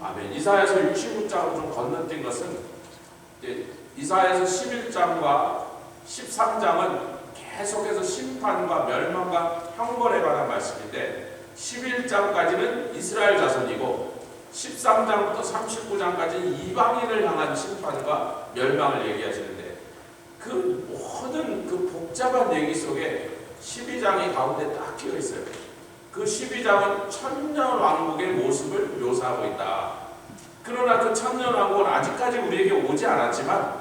아멘. 이사야서 66장으로 좀 건너뛴 것은 이사야서 11장과 13장은 계속해서 심판과 멸망과 형벌에 관한 말씀인데 11장까지는 이스라엘 자손이고 13장부터 39장까지는 이방인을 향한 심판과 멸망을 얘기하시는데 그 모든 그 복잡한 얘기 속에 12장이 가운데 딱 끼어 있어요. 그 12장은 천년 왕국의 모습을 묘사하고 있다. 그러나 그 천년 왕국은 아직까지 우리에게 오지 않았지만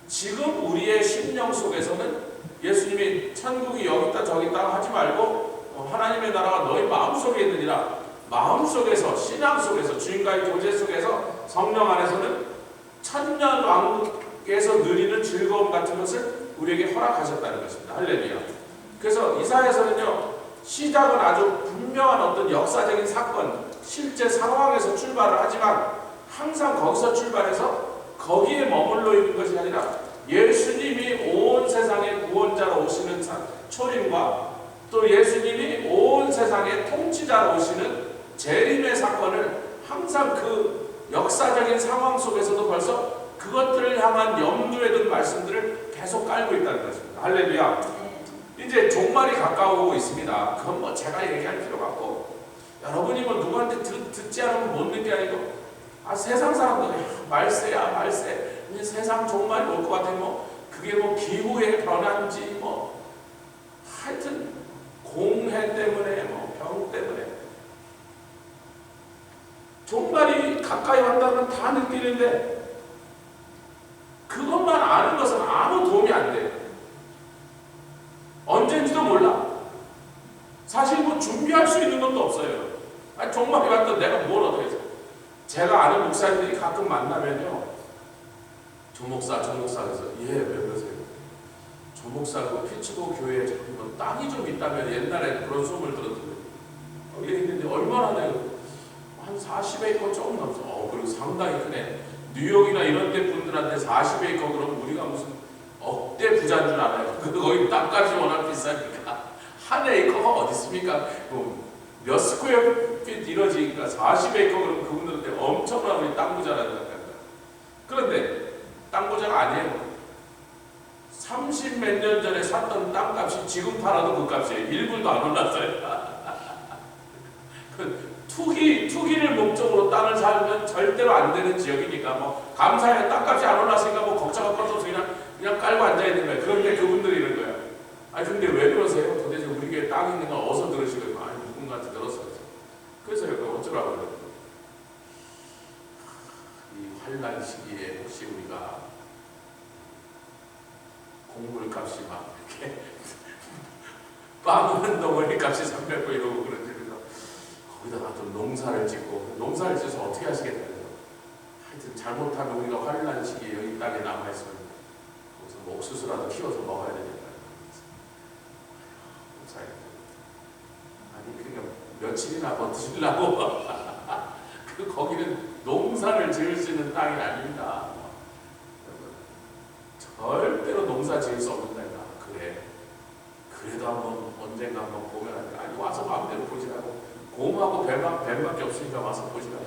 지금 우리의 심령 속에서는 예수님이 천국이 여기 있다 저기 있다 하지 말고 하나님의 나라가 너희 마음속에 있느니라. 마음속에서 신앙 속에서 주인과의 교제 속에서 성령 안에서는 천년 왕국에서 누리는 즐거움 같은 것을 우리에게 허락하셨다는 것입니다. 할렐루야. 그래서 이사야서는요 시작은 아주 분명한 어떤 역사적인 사건 실제 상황에서 출발을 하지만 항상 거기서 출발해서 거기에 머물러 있는 것이 아니라 예수님이 온 세상의 구원자로 오시는 초림과 또 예수님이 온 세상의 통치자로 오시는 재림의 사건을 항상 그 역사적인 상황 속에서도 벌써 그것들을 향한 염두에 둔 말씀들을 계속 깔고 있다는 것입니다. 할렐루야. 이제 종말이 가까워오고 있습니다. 그건 뭐 제가 얘기할 필요가 없고 여러분이 뭐 누구한테 듣지 않으면 못 듣는 게 아니고 세상 사람들 말세야 말세 이제 세상 종말이 올 것 같아 뭐 그게 뭐 기후의 변화인지 뭐 하여튼 공해 때문에 뭐 병 때문에 종말이 가까이 왔다면 다 느끼는데 그것만 아는 것은 아무 도움이 안 돼요. 언제인지도 몰라. 사실 뭐 준비할 수 있는 것도 없어요. 아니 종말이 왔다 내가 뭘 어떻게 해서 제가 아는 목사님들이 가끔 만나면요 조 목사 그래서 왜 그러세요? 조 목사 그 피츠버그 교회에 뭐 땅이 좀 있다면 옛날에 그런 소문을 들었거든요. 여기 있는데 얼마나 돼요? 한 40에이커 조금 넘죠. 그리고 상당히 크네. 뉴욕이나 이런 데 분들한테 40에이커 그러면 우리가 무슨 억대 부자인 줄 알아요. 거기 땅값이 워낙 비싸니까 한 에이커가 어디 있습니까? 몇 스퀘어 핏 이러지니까 40에이커 그러면 그분들한테 엄청난 우리 땅 부자라는 거예요. 그런데 땅 부자가 아니에요. 30 몇 년 전에 샀던 땅값이 지금 팔아도 그 값이에요. 1불도 안 올랐어요. 투기를 목적으로 땅을 사면 절대로 안 되는 지역이니까 뭐 감사해 땅값이 안 올랐으니까 뭐 걱정할 것도 없어 그냥 깔고 앉아 있는 거예요. 그런데 그분들이 이런 거예요. 아니 근데 왜 그러세요? 도대체 우리 교회 땅 있는 거 어디서 들으시고요? 아니 누군가한테 들었어요. 그래서 그 어쩌라고 그래요? 이 환란 시기에 혹시 우리가 곡물값이 막 이렇게 빵 한 덩어리 값이 300불 이러고 그러지. 거기다가 좀 농사를 짓고 농사를 짓어서 어떻게 하시겠다는 거. 하여튼 잘못하면 우리가 환란 시기에 여기 땅에 남아있으면 거기서 뭐 옥수수라도 키워서 먹어야 되니까. 아니 그냥 며칠이나 버티시려고 거기는 농사를 지을 수 있는 땅이 아닙니다. 절대로 농사 지을 수 없는 땅이다. 그래. 그래도 한번 언젠가 한번 보면 안 돼. 아니 와서 마음대로 보시라고. 곰하고 뱀밖에 없으니까 와서 보시라고.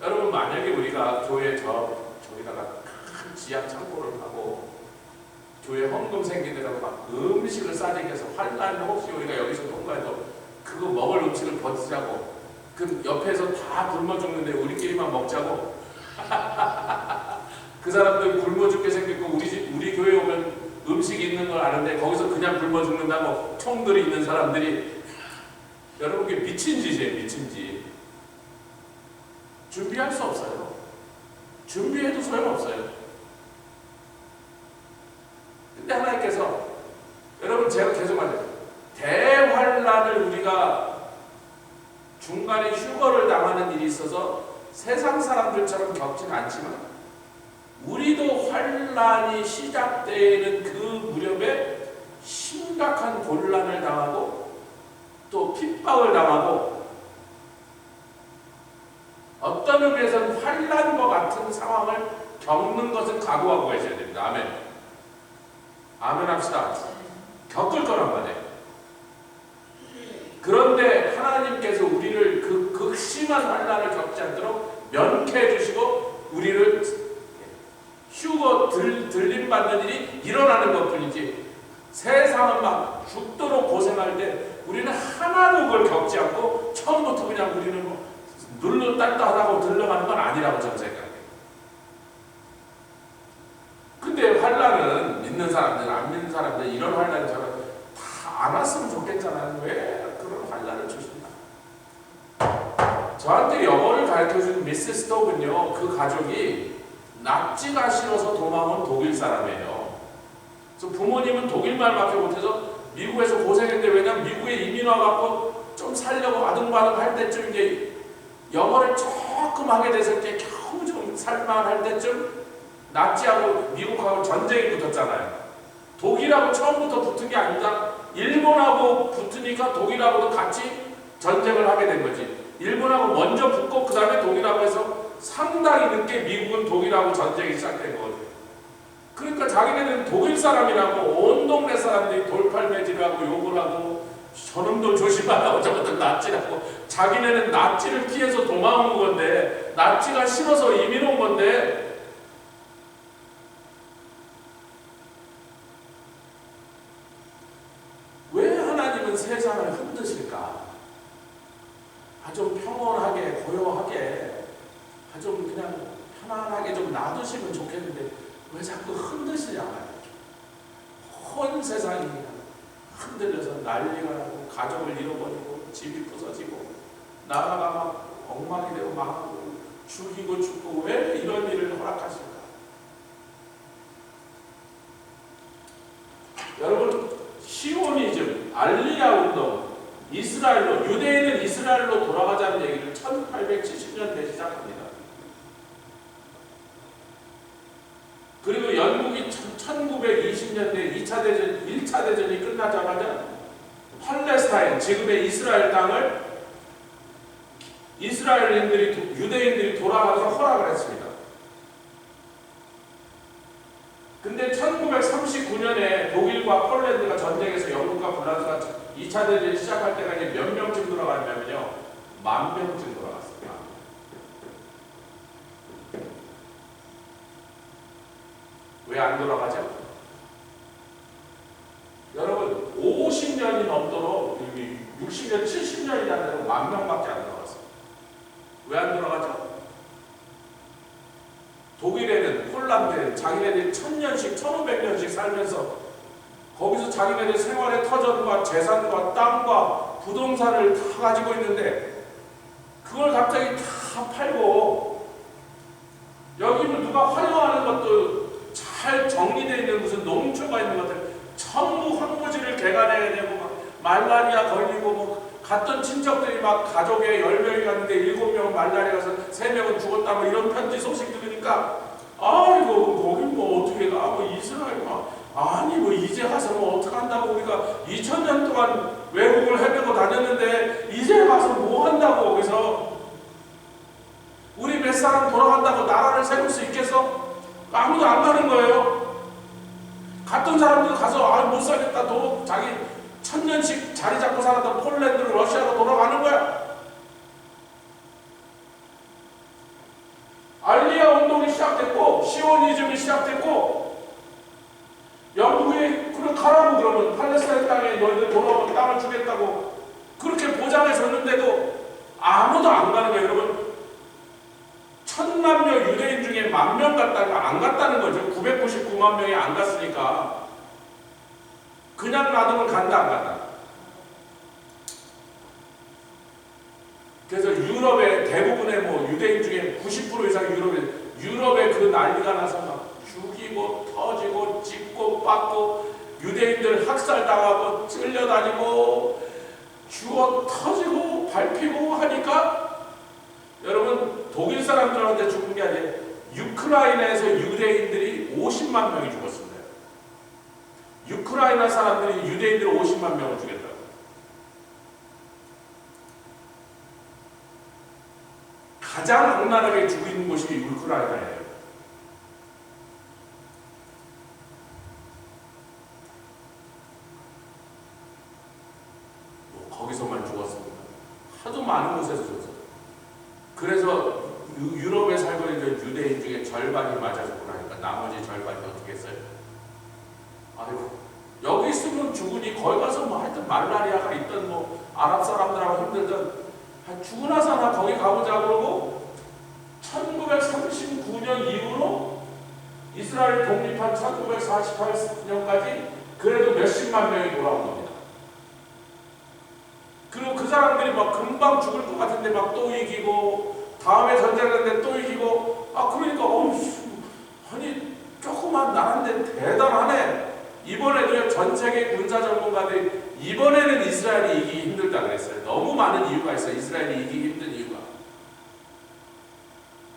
여러분 만약에 우리가 교회 저기다가 큰 지하 창고를 하고 교회 헌금 생기느라고 막 음식을 싸게 해서 환란 혹시 우리가 여기서 통과해도 그거 먹을 음식을 버티자고 그 옆에서 다 굶어 죽는데 우리끼리만 먹자고 그 사람들 굶어 죽게 생겼고 우리 교회 오면 음식이 있는 걸 아는데 거기서 그냥 굶어 죽는다고 총들이 있는 사람들이 여러분 그게 미친 짓이에요. 미친 짓. 준비할 수 없어요. 준비해도 소용없어요. 근데 하나님께서 여러분 제가 계속 말해요. 대환란을 우리가 중간에 휴거를 당하는 일이 있어서 세상 사람들처럼 겪지는 않지만 우리도 환란이 시작되는 그 무렵에 심각한 곤란을 당하고 또 핍박을 당하고 어떤 의미에서는 환란과 같은 상황을 겪는 것을 각오하고 계셔야 됩니다. 아멘. 아멘 합시다. 겪을 거란 말이에요. 그런데 하나님께서 우리를 그 심한 환난을 겪지 않도록 면케해 주시고 우리를 휴거 들림받는 일이 일어나는 것뿐이지, 세상은 막 죽도록 고생할 때 우리는 하나도 그걸 겪지 않고 처음부터 그냥 우리는 뭐 눌러 딴다 하다고 들러가는 건 아니라고 저는 생각해요. 근데 환난은 믿는 사람들, 안 믿는 사람들 이런 환난이 저는 다 안 왔으면 좋겠잖아요. 왜 그런 환난을 주신다? 저한테 영어를 가르쳐준 미스 스톡은요, 그 가족이 납치가 싫어서 도망온 독일 사람이에요. 그래서 부모님은 독일말밖에 못해서 미국에서 고생했는데, 왜냐면 미국에 이민 와갖고 좀 살려고 아등바등 할 때쯤 이제 영어를 조금 하게 돼서 이렇게 겨우 좀 살만할 때쯤 납치하고 미국하고 전쟁이 붙었잖아요. 독일하고 처음부터 붙은 게 아니라 일본하고 붙으니까 독일하고도 같이 전쟁을 하게 된 거지. 일본하고 먼저 붙고 그 다음에 독일하고 해서 상당히 늦게 미국은 독일하고 전쟁이 시작된 거거든요. 그러니까 자기네는 독일 사람이라고 온 동네 사람들이 돌팔매질하고 욕을 하고 저놈도 조심하라고 저것들 납치라고, 자기네는 납치를 피해서 도망온 건데, 납치가 싫어서 이민 온 건데, 왜 하나님은 세상을 흔드실까? 좀 평온하게 고요하게 좀 그냥 편안하게 좀 놔두시면 좋겠는데 왜 자꾸 흔드시냐고요. 온 세상이 흔들려서 난리가 나고 가족을 잃어버리고 집이 부서지고 나라가 막 엉망이 되고 망하고 죽이고 죽고, 왜 이런 일을 허락하실까? 여러분, 시오니즘, 알리야 운동, 이스라엘로, 유대인은 이스라엘로 돌아가자는 얘기를 1870년대에 시작합니다. 그리고 영국이 1920년대 2차 대전, 1차 대전이 끝나자마자 팔레스타인, 지금의 이스라엘 땅을 이스라엘인들이, 유대인들이 돌아가서 허락을 했습니다. 근데 1939년에 독일과 폴란드가 전쟁에서 영국과 프랑스가 2차 대전이 시작할 때가 이제 몇 명쯤 돌아갔냐면요, 10,000명쯤 돌아갔습니다. 왜 안 돌아가죠? 여러분, 50년이 넘도록 60년, 70년이라는 10,000명밖에 안 돌아갔어요. 왜 안 돌아가죠? 독일에는, 폴란드에는 자기네들이 1000년씩, 1500년씩 살면서 거기서 자기네들 생활의 터전과 재산과 땅과 부동산을 다 가지고 있는데 그걸 갑자기 다 팔고, 여기는 누가 활용하는 것도 잘 정리되어 있는 무슨 농촌가 있는 것들 전부 황무지를 개간해야 되고, 막 말라리아 걸리고, 뭐 갔던 친척들이 막 가족에 10명이 갔는데 7명은 말라리아 가서 3명은 죽었다, 뭐 이런 편지 소식 들으니까 아이고 거기 뭐 어떻게 가, 뭐 이스라엘 막 아니 뭐 이제 가서 뭐 어떡한다고, 우리가 2000년 동안 외국을 헤매고 다녔는데 이제 가서 뭐 한다고, 거기서 우리 몇 사람 돌아간다고 나라를 세울 수 있겠어? 아무도 안 가는 거예요. 갔던 사람들 가서 아 못 살겠다, 또 자기 1000년씩 자리 잡고 살았던 폴란드로, 러시아로 돌아가는 거야. 알리야 운동이 시작됐고 시오니즘이 시작됐고, 영국이 그래 가라고, 그러면 팔레스타인 땅에 너희들 돌아오면 땅을 주겠다고 그렇게 보장해 줬는데도 아무도 안 가는 거예요. 여러분, 1000만 명 유대인 중에 10,000명 갔다가 안 갔다는 거죠. 999만 명이 안 갔으니까. 그냥 놔두면 간다 안 간다. 그래서 유럽의 대부분의 뭐 유대인 중에 90% 이상 유럽에 그 난리가 나서 막 죽이고 터지고 찢고 빻고 유대인들 학살당하고 찔려다니고 죽어 터지고 밟히고 하니까, 여러분, 독일 사람들한테 죽은 게 아니라 유크라이나에서 유대인들이 50만 명이 죽었습니다. 유크라이나 사람들이 유대인들 50만 명을 죽였다고. 가장 악랄하게 죽이는 곳이 유크라이나예요. 뭐 거기서만 죽었습니다. 하도 많은 곳에서 죽었어요. 그래서 유럽에 살고 있는 유대인 중에 절반이 맞아 죽고 나니까 나머지 절반이 어떻게 했어요? 아이고, 여기 있으면 죽으니 거기 가서 뭐 하여튼 말라리아가 있던 뭐 아랍 사람들하고 힘들던 죽으나 사나 거기 가보자 그러고 1939년 이후로 이스라엘 독립한 1948년까지 그래도 몇십만 명이 돌아온 겁니다. 그리고 그 사람들이 막 금방 죽을 것 같은데 막 또 이기고 다음에 전쟁하는데 또 이기고 그러니까 아니 조그만 나라인데 대단하네. 이번에도 전 세계 군사 전문가들이 이번에는 이스라엘이 이기기 힘들다 그랬어요. 너무 많은 이유가 있어요. 이스라엘이 이기기 힘든 이유가.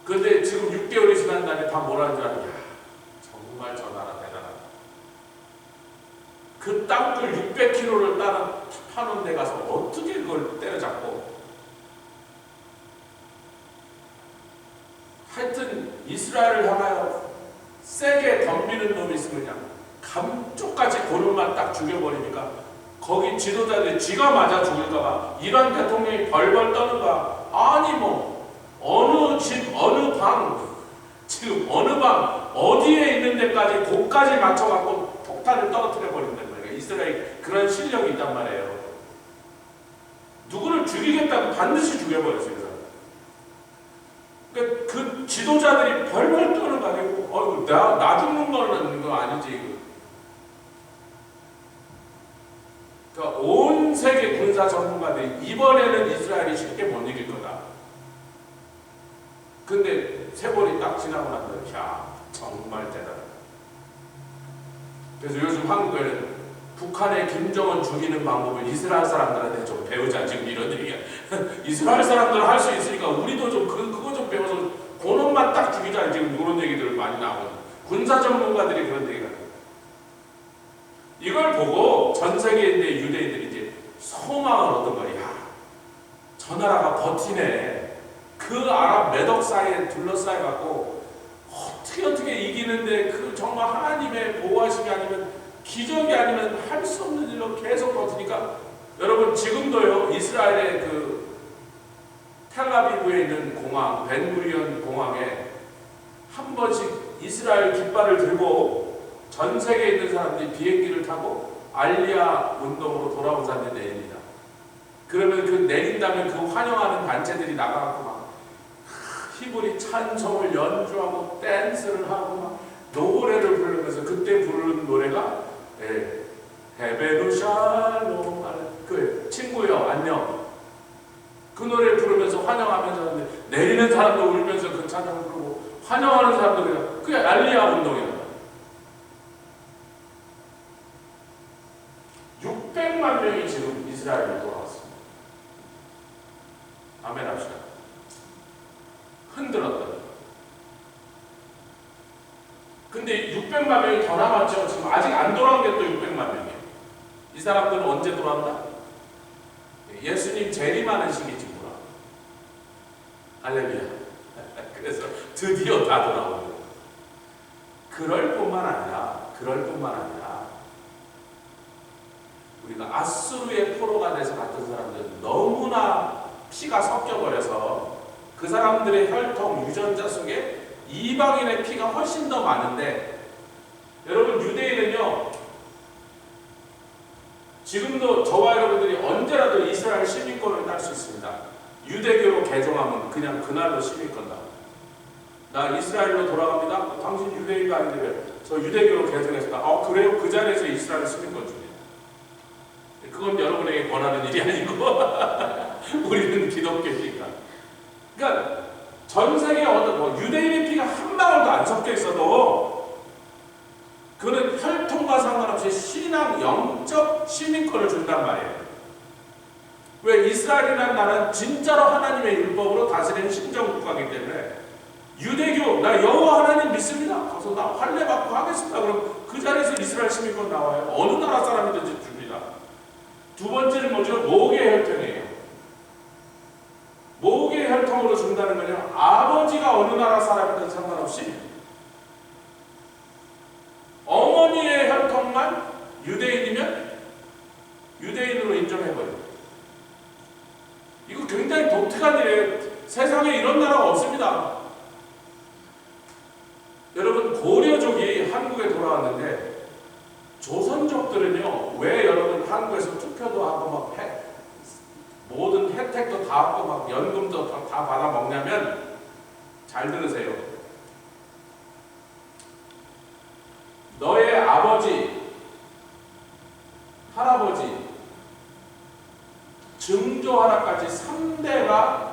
그런데 지금 6개월이 지난 다음에 다 뭐라는 줄 알아요? 정말 저 나라 대단하다. 그 땅굴 600km를 파는 데 가서 어떻게 그걸 때려잡고. 하여튼 이스라엘을 향하여 세게 덤비는 놈이 있으면 그냥 감쪽같이 고름만 딱 죽여버리니까 거기 지도자들이 쥐가 맞아 죽을까봐 이란 대통령이 벌벌 떠는가. 아니 뭐 어느 집 어느 방 지금 어느 방 어디에 있는 데까지 곳까지 맞춰갖고 폭탄을 떨어뜨려 버린단 말이에요. 이스라엘 그런 실력이 있단 말이에요. 누구를 죽이겠다고 반드시 죽여버렸어요. 그러니까 그 지도자들이 벌벌 떠는 거 아니고 나 죽는 거는 거 아니지. 그러니까 온 세계 군사 전문가들이 이번에는 이스라엘이 쉽게 못 이길 거다. 근데 세월이 딱 지나고 나서 정말 대단하다. 그래서 요즘 한국에는 북한의 김정은 죽이는 방법을 이스라엘 사람들한테 좀 배우자 지금 이런 얘기야. 이스라엘 사람들 할 수 있으니까 우리도 좀 그거 좀 배워서 그놈만 딱 죽이자 지금 이런 얘기들 많이 나오거든. 군사 전문가들이 그런 얘기가. 이걸 보고 전 세계의 유대인들이 이제 소망을 얻은 거야. 저 나라가 버티네. 그 아랍 매덕 사이에 둘러싸여 갖고 어떻게 이기는데 그 정말 하나님의 보호하심이 아니면 기적이 아니면 할 수 없는 일로 계속 버티니까 여러분 지금도요 이스라엘의 그 텔아비브에 있는 공항 벤구리온 공항에 한 번씩 이스라엘 깃발을 들고 전 세계에 있는 사람들이 비행기를 타고 알리아 운동으로 돌아온 사람들이 내립니다. 그러면 그 내린다면 그 환영하는 단체들이 나가갖고 막 히브리 찬송을 연주하고 댄스를 하고 막 노래를 부르면서 그때 부르는 노래가 헤베누 샬롬 그 친구여 안녕 그 노래를 부르면서 환영하면서 내리는 사람도 울면서 그 찬양을 부르고 환영하는 사람도 그게 알리아 운동이야. 600만 명이 지금 이스라엘로 돌아왔습니다. 아멘 합시다. 흔들었다. 근데 600만 명이 더 남았죠. 지금 아직 안 돌아온 게 또 600만 명이에요. 이 사람들은 언제 돌아온다? 예수님 재림하는 시기쯤 돌아온다. 할렐루야. 그래서 드디어 다 돌아오는 그럴 뿐만 아니라 우리가 아수르의 포로가 돼서 갔던 사람들은 너무나 피가 섞여버려서 그 사람들의 혈통, 유전자 속에 이방인의 피가 훨씬 더 많은데 여러분 유대인은요 지금도 저와 여러분들이 언제라도 이스라엘 시민권을 딸 수 있습니다. 유대교로 개종하면 그냥 그날로 시민권 나와요. 나 이스라엘로 돌아갑니다. 당신 유대인도 아닌데 왜? 저 유대교로 개종했습니다. 그래요? 그 자리에서 이스라엘 시민권 줍니다. 그건 여러분에게 권하는 일이 아니고 우리는 기독교니까. 그러니까 전 세계 유대인의 피가 한 방울도 안 섞여 있어도 그는 혈통과 상관없이 신앙 영적 시민권을 준단 말이에요. 왜? 이스라엘이라는 나라는 진짜로 하나님의 율법으로 다스리는 신정국가이기 때문에 유대교 나 여호와 하나님 믿습니다. 가서 나 할례 받고 하겠습니다. 그럼 그 자리에서 이스라엘 시민권 나와요. 어느 나라 사람이든지 줍니다. 두 번째는 뭐죠? 모계의 혈통이에요. 모계의 혈통으로 준다는 거냐? 아버지가 어느 나라 사람이든 상관없이 어머니의 혈통만 유대인이면 유대인으로 인정해버려요. 이거 굉장히 독특한 일이에요. 세상에 이런 나라가 없습니다. 여러분, 고려족이 한국에 돌아왔는데 조선족들은요, 왜 여러분 한국에서 투표도 하고 막 모든 혜택도 다 받고 막 연금도 다 받아 먹냐면, 잘 들으세요. 너의 아버지, 할아버지, 증조하라까지 3대가,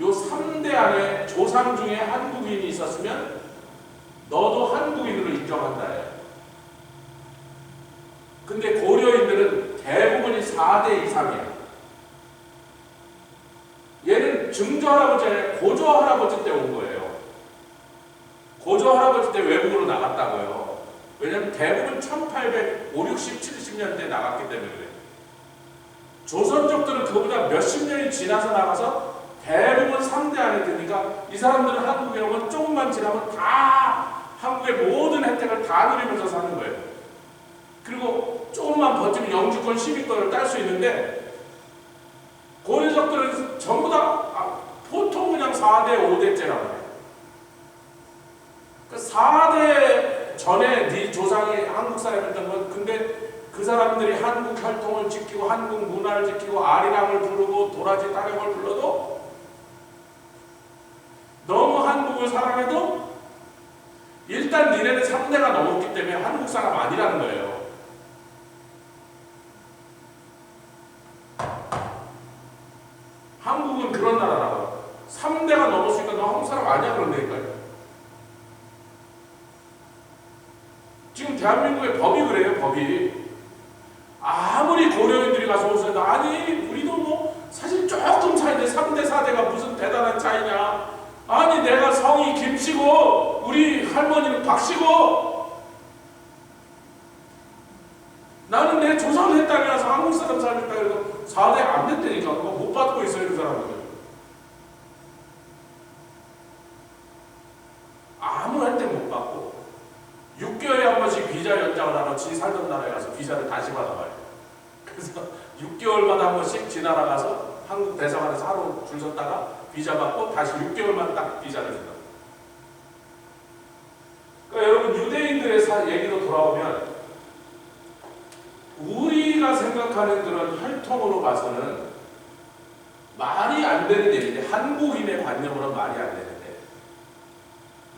요 3대 안에 조상 중에 한국인이 있었으면 너도 한국인으로 인정한다. 근데 고려인들은 대부분이 4대 이상이에요. 얘는 증조할아버지 아니라 고조할아버지 때 온 거예요. 고조할아버지 때 외국으로 나갔다고요. 왜냐하면 대부분 1850, 60, 70년대에 나갔기 때문에 그래요. 조선족들은 그보다 몇십 년이 지나서 나가서 대부분 3대 안에 드니까 이 사람들은 한국에 오면 조금만 지나면 다 한국의 모든 혜택을 다 누리면서 사는 거예요. 그리고 조금만 버티면 영주권, 시민권을 딸 수 있는데, 고려족들은 전부 다 보통 그냥 4대, 5대째라고 해요. 그 4대 전에 네 조상이 한국 사람이었던 건, 근데 그 사람들이 한국 혈통을 지키고 한국 문화를 지키고 아리랑을 부르고 도라지 타령을 불러도, 너무 한국을 사랑해도 일단 니네는 3대가 넘었기 때문에 한국 사람 아니라는 거예요. 한국은 그런 나라라고. 3대가 넘었으니까 너 한국 사람 아니야 그런다니까요. 지금 대한민국의 법이 그래요. 법이. 아무리 고려인들이 가서 오세요. 아니 우리도 뭐 사실 조금 차이인데 3대 4대가 무슨 대단한 차이냐. 아니 내가 성이 김씨고 우리 할머니는 박씨고 나는 내 조상을 했다면서 한국 사람 살겠다 그래도 4대 안 됐다니까. 그거 못 받고 있어요 그 사람들. 아무 혜택 못 받고 6개월에 한 번씩 비자 연장을 하러 지 살던 나라에 가서 비자를 다시 받아봐요. 그래서 6개월마다 한 번씩 지 나라 가서 한국 대사관에서 하루 줄 섰다가 비자 받고 다시 6개월만 딱 비자를 준다. 그러니까 여러분 유대인들의 얘기로 돌아오면 우리가 생각하는 그런 혈통으로 봐서는 말이 안 되는 얘기인데, 한국인의 관념으로는 말이 안 되는데,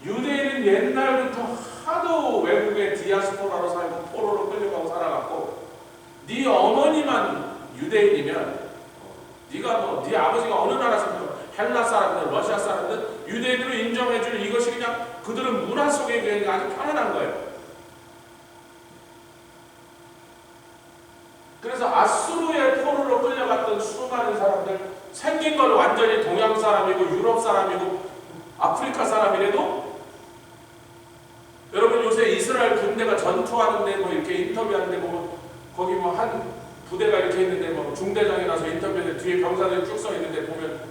유대인은 옛날부터 하도 외국의 디아스포라로 살고 포로로 끌려가고 살아갔고, 네 어머니만 유대인이면 네가 뭐 네 아버지가 어느 나라 사람들, 헬라 사람들, 러시아 사람들 유대인으로 인정해주는 이것이 그냥 그들은 문화 속에 그냥 아주 편안한 거예요. 그래서 아수르의 포로로 끌려갔던 수많은 사람들, 생긴 걸 완전히 동양 사람이고 유럽 사람이고 아프리카 사람이라도, 여러분 요새 이스라엘 군대가 전투하는데 뭐 이렇게 인터뷰하는데 뭐 거기 뭐 한 부대가 이렇게 있는데 뭐 중대장이 나서 인터뷰하는데 뒤에 병사들이 쭉 서 있는데 보면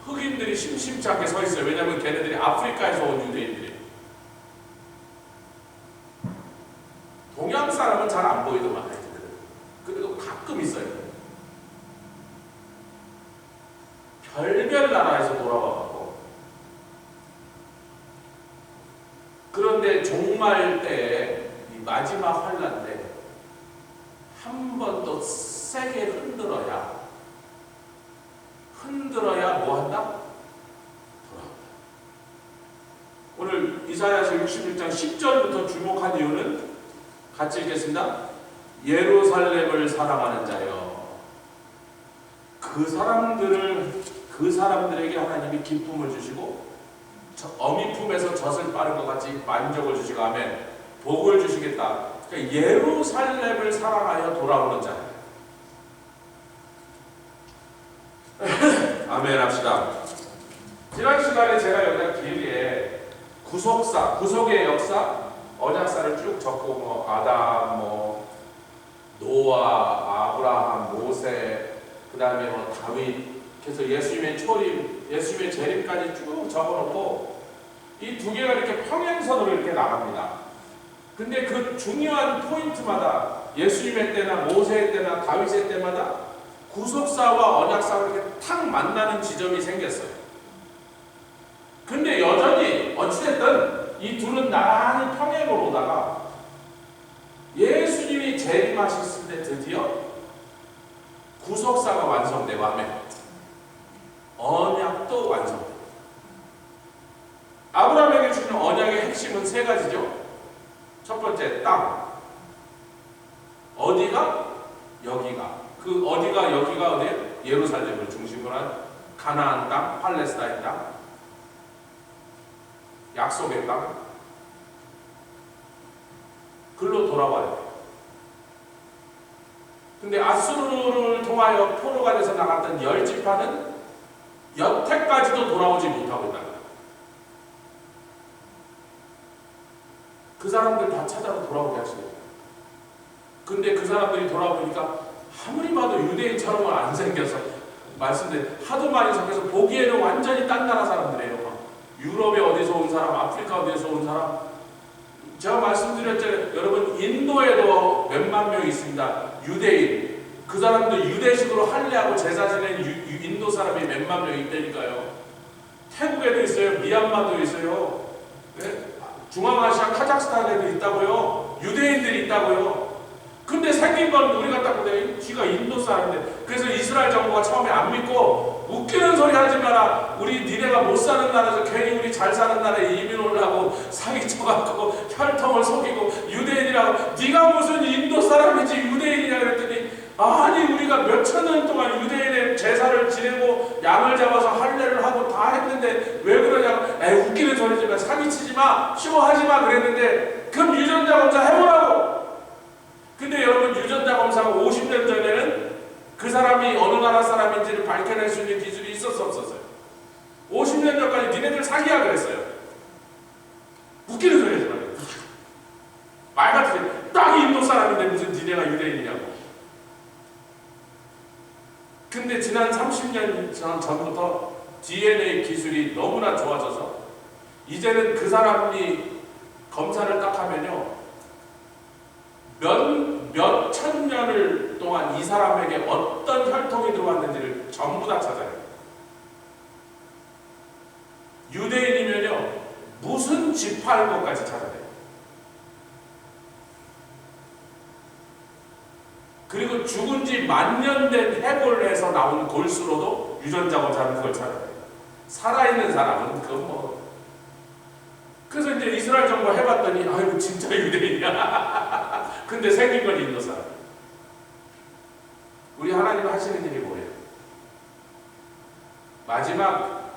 흑인들이 심심치 않게 서 있어요. 왜냐하면 걔네들이 아프리카에서 온 유대인들이. 동양 사람은 잘 안 보이더만 그래도 가끔 있어요. 별별 나라에서 돌아와갖고. 그런데 종말 때에 이 마지막 환란 때 한 번 더 세게 흔들어야 뭐 한다? 돌아온다. 오늘 이사야서 61장 10절부터 주목한 이유는 같이 읽겠습니다. 예루살렘을 사랑하는 자여, 그 사람들에게 하나님이 기쁨을 주시고 어미 품에서 젖을 빠른 것 같이 만족을 주시고 아멘, 복을 주시겠다. 그러니까 예루살렘을 사랑하여 돌아오는 자. 아멘 합시다. 지난 시간에 제가 여기다 길게 구속의 역사, 언약사를 쭉 적고 뭐 아담, 뭐 노아, 아브라함, 모세, 그 다음에 뭐 다윗, 그래서 예수님의 초림, 예수님의 재림까지 쭉 적어놓고 이 두 개가 이렇게 평행선으로 이렇게 나갑니다. 근데 그 중요한 포인트마다 예수님의 때나 모세의 때나 다윗의 때마다 구속사와 언약사가 이렇게 탁 만나는 지점이 생겼어요. 근데 여전히 어찌됐든 이 둘은 나란히 평행으로 오다가 예수님이 재림하셨을 때 드디어 구속사가 완성되고 하면 언약도 완성돼요. 아브라함에게 주는 언약의 핵심은 세 가지죠. 첫 번째, 땅. 어디가? 여기가. 그 어디가 여기가 어디예요? 예루살렘을 중심으로 한 가나안 땅, 팔레스타인 땅, 약속의 땅. 글로 돌아와야 돼요. 근데 아수르를 통하여 포로가 돼서 나갔던 10지파는 여태까지도 돌아오지 못하고 있다. 그 사람들 다 찾아서 돌아오게 하시는 거예요. 근데 그 사람들이 돌아보니까 아무리 봐도 유대인처럼은 안 생겨서 말씀드린 하도 많이 섞여서 보기에는 완전히 딴 나라 사람들이에요. 유럽에 어디서 온 사람, 아프리카 어디서 온 사람. 제가 말씀드렸잖아요. 여러분 인도에도 몇만 명 있습니다. 유대인. 그 사람도 유대식으로 할례하고 제사 지낸 인도 사람이 몇만 명 있다니까요. 태국에도 있어요. 미얀마도 있어요. 네? 중앙아시아 카자흐스탄에도 있다고요. 유대인들이 있다고요. 근데 생긴 건 우리가 딱 보면 쥐가 인도 사람인데, 그래서 이스라엘 정부가 처음에 안 믿고 웃기는 소리 하지 마라. 우리 니네가 못 사는 나라에서 괜히 우리 잘 사는 나라에 이민 오려고 사기 쳐갖고 혈통을 속이고 유대인이라고. 네가 무슨 인도 사람이지 유대인이냐 그랬더니, 아니 우리가 몇천 년 동안 유대인의 제사를 지내고 양을 잡아서 할례를 하고 다 했는데 왜 그러냐고. 에이 웃기는 소리지 마. 사기치지 마. 쇼하지 마 그랬는데, 그럼 유전자 검사 해보라고. 근데 여러분 유전자 검사가 50년 전에는 그 사람이 어느 나라 사람인지를 밝혀낼 수 있는 기술이 있었어 없었어요? 50년 전까지 니네들 사기야 그랬어요. 웃기는 소리 하지 말아요. 말 같은 딱 인도 사람인데 무슨 니네가 유대인이냐고. 근데 지난 30년 전부터 DNA 기술이 너무나 좋아져서 이제는 그 사람이 검사를 딱 하면요, 몇 천 년을 동안 이 사람에게 어떤 혈통이 들어왔는지를 전부 다 찾아요. 유대인이면요, 무슨 지파인 것까지 찾아내요. 그리고 죽은 지 만년 된 해골에서 나온 골수로도 유전자 검사는 그걸 찾아내요. 살아있는 사람은 그건 뭐. 그래서 이제 이스라엘 정부가 해봤더니 아이고 진짜 유대인이야. 근데 생긴 건 인도 사람. 우리 하나님 하시는 일이 뭐예요? 마지막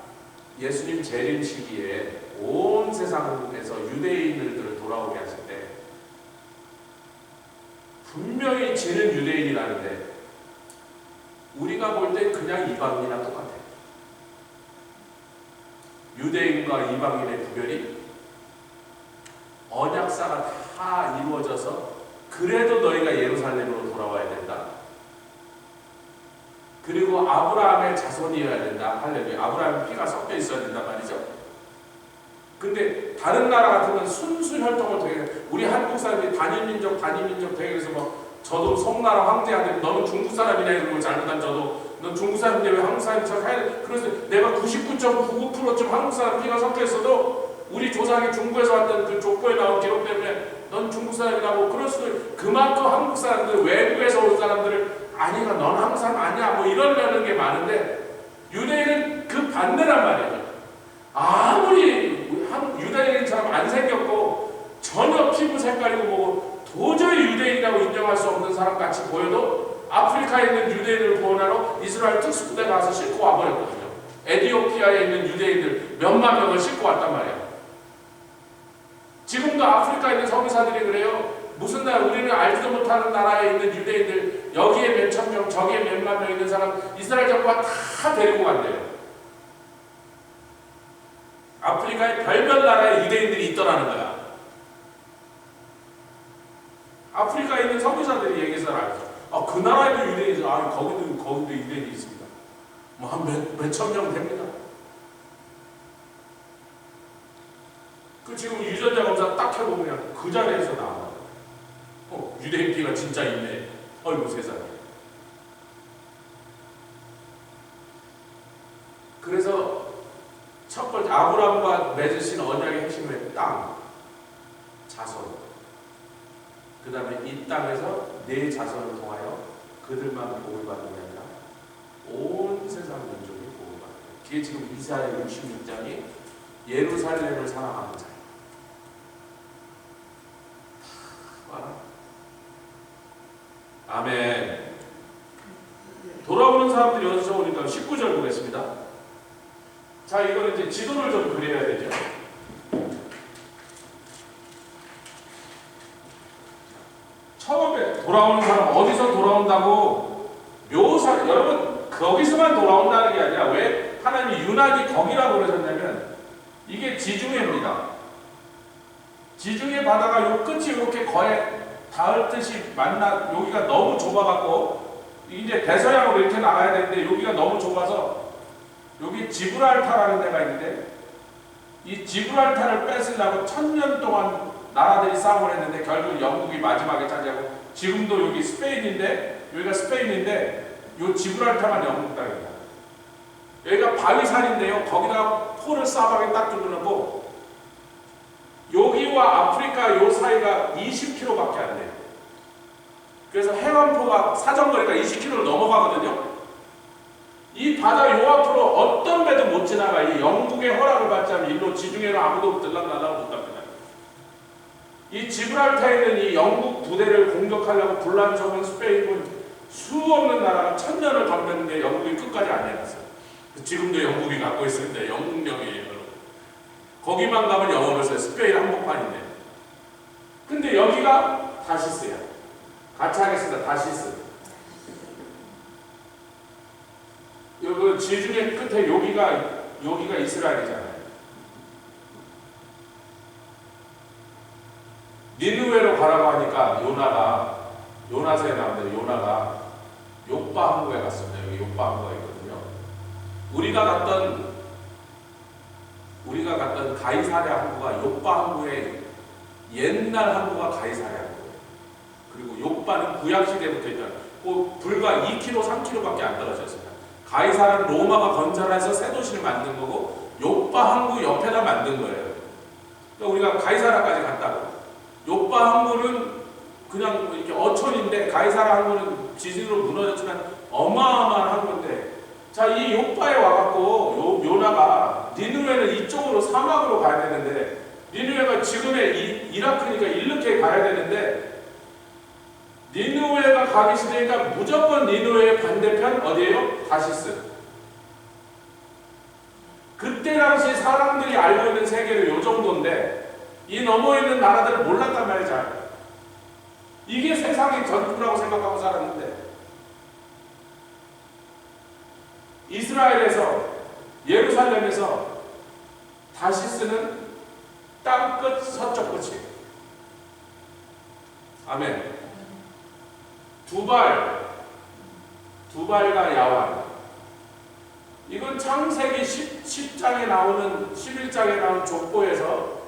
예수님 재림 시기에 온 세상에서 유대인들을 돌아오게 하실 때 분명히 지는 유대인이라는데 우리가 볼 때 그냥 이방인이랑 똑같아요. 유대인과 이방인의 구별이 언약사가 다 이루어져서 그래도 너희가 예루살렘으로 돌아와야 된다. 그리고 아브라함의 자손이어야 된다. 할렐루야. 아브라함의 피가 섞여 있어야 된단 말이죠. 근데 다른 나라 같으면 순수 혈통을 되게, 우리 한국 사람이 단일민족 되게 해서 뭐 저도 송나라 황제한테 너는 중국 사람이냐 이러고 잘못하면 저도 넌 중국 사람인데 왜 한국 사람인 척 해야 돼? 그래서 내가 99.99%쯤 한국 사람 피가 섞여 있어도 우리 조상이 중국에서 왔던 그 족보에 나온 기록 때문에 넌 중국 사람이라고 그럴 수도 있고, 그만큼 한국 사람들, 외국에서 온 사람들을 아니가 넌 한국 사람 아니야 뭐 이러려는 게 많은데, 유대인은 그 반대란 말이에요. 아무리 유대인처럼 안 생겼고 전혀 피부 색깔이고 뭐고 도저히 유대인이라고 인정할 수 없는 사람 같이 보여도 아프리카에 있는 유대인을 구원하러 이스라엘 특수부대 가서 싣고 와버렸거든요. 에티오피아에 있는 유대인들 몇만 명을 싣고 왔단 말이에요. 지금도 아프리카에 있는 서기사들이 그래요. 무슨 나라, 우리는 알지도 못하는 나라에 있는 유대인들, 여기에 몇천 명, 저기에 몇만 명 있는 사람 이스라엘 정부가 다 데리고 간대요. 아프리카에 별별 나라의 유대인들이 있더라는 거야. 아프리카에 있는 선교사들이 얘기해서 알죠. 그 나라에도 유대인이 있어. 거기도 유대인이 있습니다. 뭐 한 몇천 명 됩니다. 그 지금 유전자 검사 딱 해보면 그 자리에서 나와요. 유대인 피가 진짜 있네. 어이구 세상에. 첫 번째 아브라함과 맺으신 언약의 핵심은 땅, 자손. 그 다음에 이 땅에서 내 자손을 통하여 그들만 복을 받는 게 아니라 온 세상 민족이 복을 받는 거예요. 그게 지금 이사야 66장이 예루살렘을 사랑하는 자예요. 아멘. 돌아오는 사람들이 어디서 오니까 19절 보겠습니다. 자, 이거는 이제 지도를 좀 그려야 되죠. 처음에 돌아오는 사람 어디서 돌아온다고 여러분 거기서만 돌아온다는 게 아니라 왜 하나님이 유난히 거기라고 그러셨냐면 이게 지중해입니다. 지중해 바다가 요 끝이 이렇게 거의 닿을 듯이 여기가 너무 좁아갖고 이제 대서양으로 이렇게 나가야 되는데 여기가 너무 좁아서 여기 지브랄타라는 데가 있는데 이 지브랄타를 뺏으려고 1000년 동안 나라들이 싸움을 했는데 결국 영국이 마지막에 차지하고 지금도 여기 여기가 스페인인데 요 지브랄타만 영국 땅입니다. 여기가 바위산인데요. 거기다가 포를 싸박에 딱 뚫어놓고 여기와 아프리카 요 사이가 20km밖에 안 돼요. 그래서 해안포가 사정거리가 20km를 넘어가거든요. 이 바다 요 앞으로 어떤 배도 못 지나가. 이 영국의 허락을 받지 않으면 일로 지중해로 아무도 들락날락 못합니다. 이 지브랄타에 있는 이 영국 부대를 공격하려고 불란서군 스페인군 수없는 나라가 1000년을 덤볐는데 영국이 끝까지 안 내놨어요. 지금도 영국이 갖고 있습니다. 영국령이에요. 거기만 가면 영어를 써요. 스페인 한복판인데. 근데 여기가 다시스야. 같이 하겠습니다. 다시스. 여기 지중해 끝에 여기가 이스라엘이잖아요. 니느웨로 가라고 하니까 요나서에 나오는데 요나가 요빠 항구에 갔습니다. 여기 요빠 항구가 있거든요. 우리가 갔던 가이사랴 항구가 요빠 항구의 옛날 항구가 가이사랴 항구예요. 그리고 요빠는 구약시대부터 있던 불과 2km, 3km밖에 안 떨어졌습니다. 가이사랴는 로마가 건설해서 새 도시를 만든 거고 요빠 항구 옆에다 만든 거예요. 그러니까 우리가 가이사랴까지 갔다고. 요빠 항구는 그냥 이렇게 어촌인데 가이사랴 항구는 지진으로 무너졌지만 어마어마한 항구인데 자, 이 요빠에 와갖고 요나가 니느웨는 이쪽으로 사막으로 가야 되는데 니느웨가 지금의 이라크니까 이렇게 가야 되는데 니느웨가 가기 싫으니까 무조건 니느웨의 반대편 어디예요? 다시스. 그때 당시 사람들이 알고 있는 세계는 요 정도인데 이 넘어 있는 나라들은 몰랐단 말이죠. 이게 세상의 전부라고 생각하고 살았는데 이스라엘에서 예루살렘에서 다시스는 땅끝 서쪽 끝이에요. 아멘. 두발과 야완. 이건 창세기 10장에 나오는 11장에 나오는 족보에서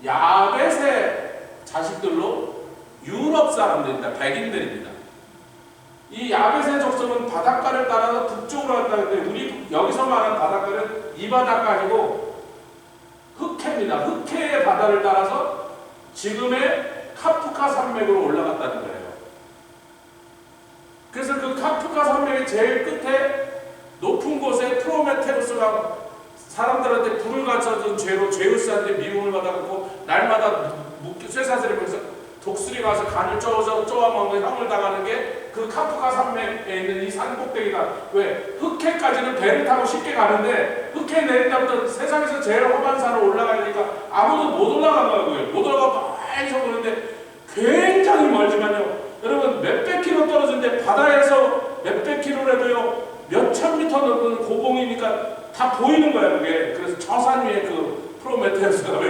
야벳의 자식들로 유럽 사람들입니다. 백인들입니다. 이 야벳의 족속은 바닷가를 따라서 북쪽으로 갔다는데 우리 여기서 말하는 바닷가는 이 바닷가 아니고 흑해입니다. 흑해의 바다를 따라서 지금의 카프카 산맥으로 올라갔다는 거예요. 그래서 그 카프카 산맥의 제일 끝에 높은 곳에 프로메테우스가 사람들한테 불을 갖춰준 죄로 제우스한테 미움을 받아갖고 날마다 쇠사슬에 보면서 독수리 가서 간을 쪼아먹는 형을 당하는 게 그 카프카 산맥에 있는 이 산꼭대기가 왜 흑해까지는 배를 타고 쉽게 가는데 흑해 내린다부터 세상에서 제일 험한 산을 올라가야 되니까 아무도 못 올라가는 거예요. 못 올라가고 빨리 서보는데 굉장히 멀지만요. 여러분 몇백 킬로 떨어진데 바다에서 몇백 킬로라도요 몇천 미터 넘는 고봉이니까 다 보이는 거야 그게. 그래서 저 산 위에 그 프로메테우스가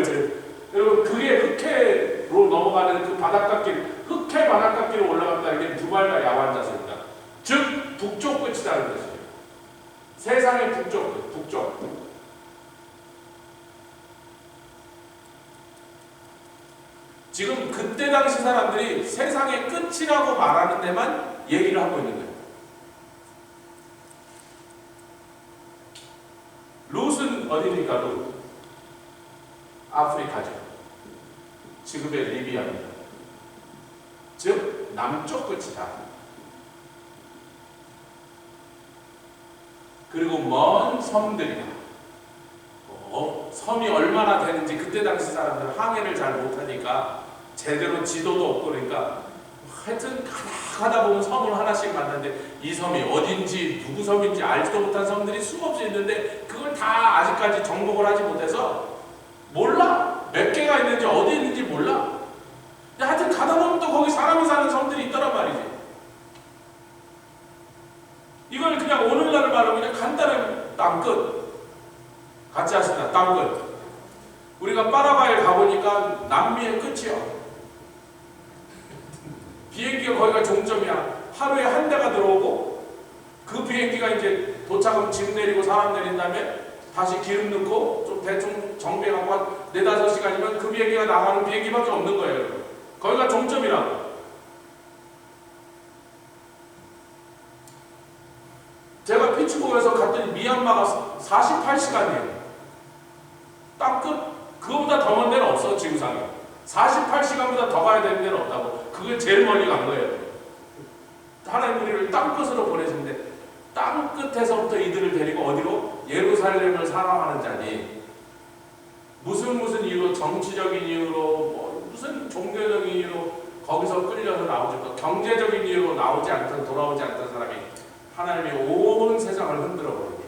여러분 그게 흑해로 넘어가는 그 바닷가길 흑해 바닷가길로 올라갔다는 게 두발과 야완 자세입니다. 즉 북쪽 끝이라는 뜻이에요. 세상의 북쪽 끝, 북쪽. 지금 그때 당시 사람들이 세상의 끝이라고 말하는 데만 얘기를 하고 있는 거예요. 룻은 어디입니까? 룻. 아프리카죠. 지금의 리비아입니다. 즉 남쪽 끝이다. 그리고 먼 섬들이다. 섬이 얼마나 되는지 그때 당시 사람들은 항해를 잘 못하니까 제대로 지도도 없고 그러니까 하여튼 가다 보면 섬을 하나씩 만났는데 이 섬이 어딘지 누구 섬인지 알지도 못한 섬들이 수없이 있는데 그걸 다 아직까지 정복을 하지 못해서 몰라. 몇 개가 있는지 어디 있는지 몰라. 근데 하여튼 가다 보면 또 거기 사람이 사는 섬들이 있더란 말이지. 이걸 그냥 오늘날을 말하면 그냥 간단한 땅끝. 같이 하시다. 땅끝. 우리가 파라과이에 가보니까 남미의 끝이요. 비행기가 거기가 종점이야. 하루에 한 대가 들어오고 그 비행기가 이제 도착하면 짐 내리고 사람 내린 다음에 다시 기름 넣고 좀 대충 정비하고 한 4-5시간이면 그 비행기가 나가는 비행기밖에 없는 거예요. 거기가 종점이라고. 제가 피츠버그에서 갔더니 미얀마가 48시간이에요. 땅끝. 그거보다 더 먼 데는 없어. 지구상에 48시간보다 더 가야 되는 데는 없다고. 그게 제일 멀리 간 거예요. 하나님 우리를 땅끝으로 보내신데 땅끝에서부터 이들을 데리고 어디로? 예루살렘을 사랑하는 자니 무슨 이유로, 정치적인 이유로, 무슨 종교적인 이유로 거기서 끌려서 나오지, 경제적인 이유로 나오지 않던, 돌아오지 않던 사람이 하나님이 온 세상을 흔들어 버립니다.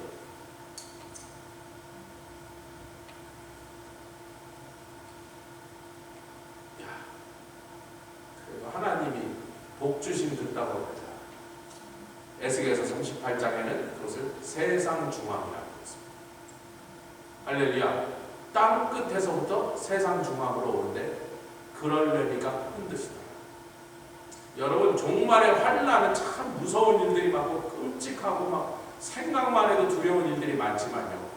그래서 하나님이 복주심 듣다고 합니다. 에스겔서 38장에는 그것을 세상 중앙이라고 했습니다. 할렐루야. 땅 끝에서부터 세상 중앙으로 오는데 그러려니까 힘드시다. 여러분 종말의 환난은 참 무서운 일들이 많고 끔찍하고 막 생각만 해도 두려운 일들이 많지만요.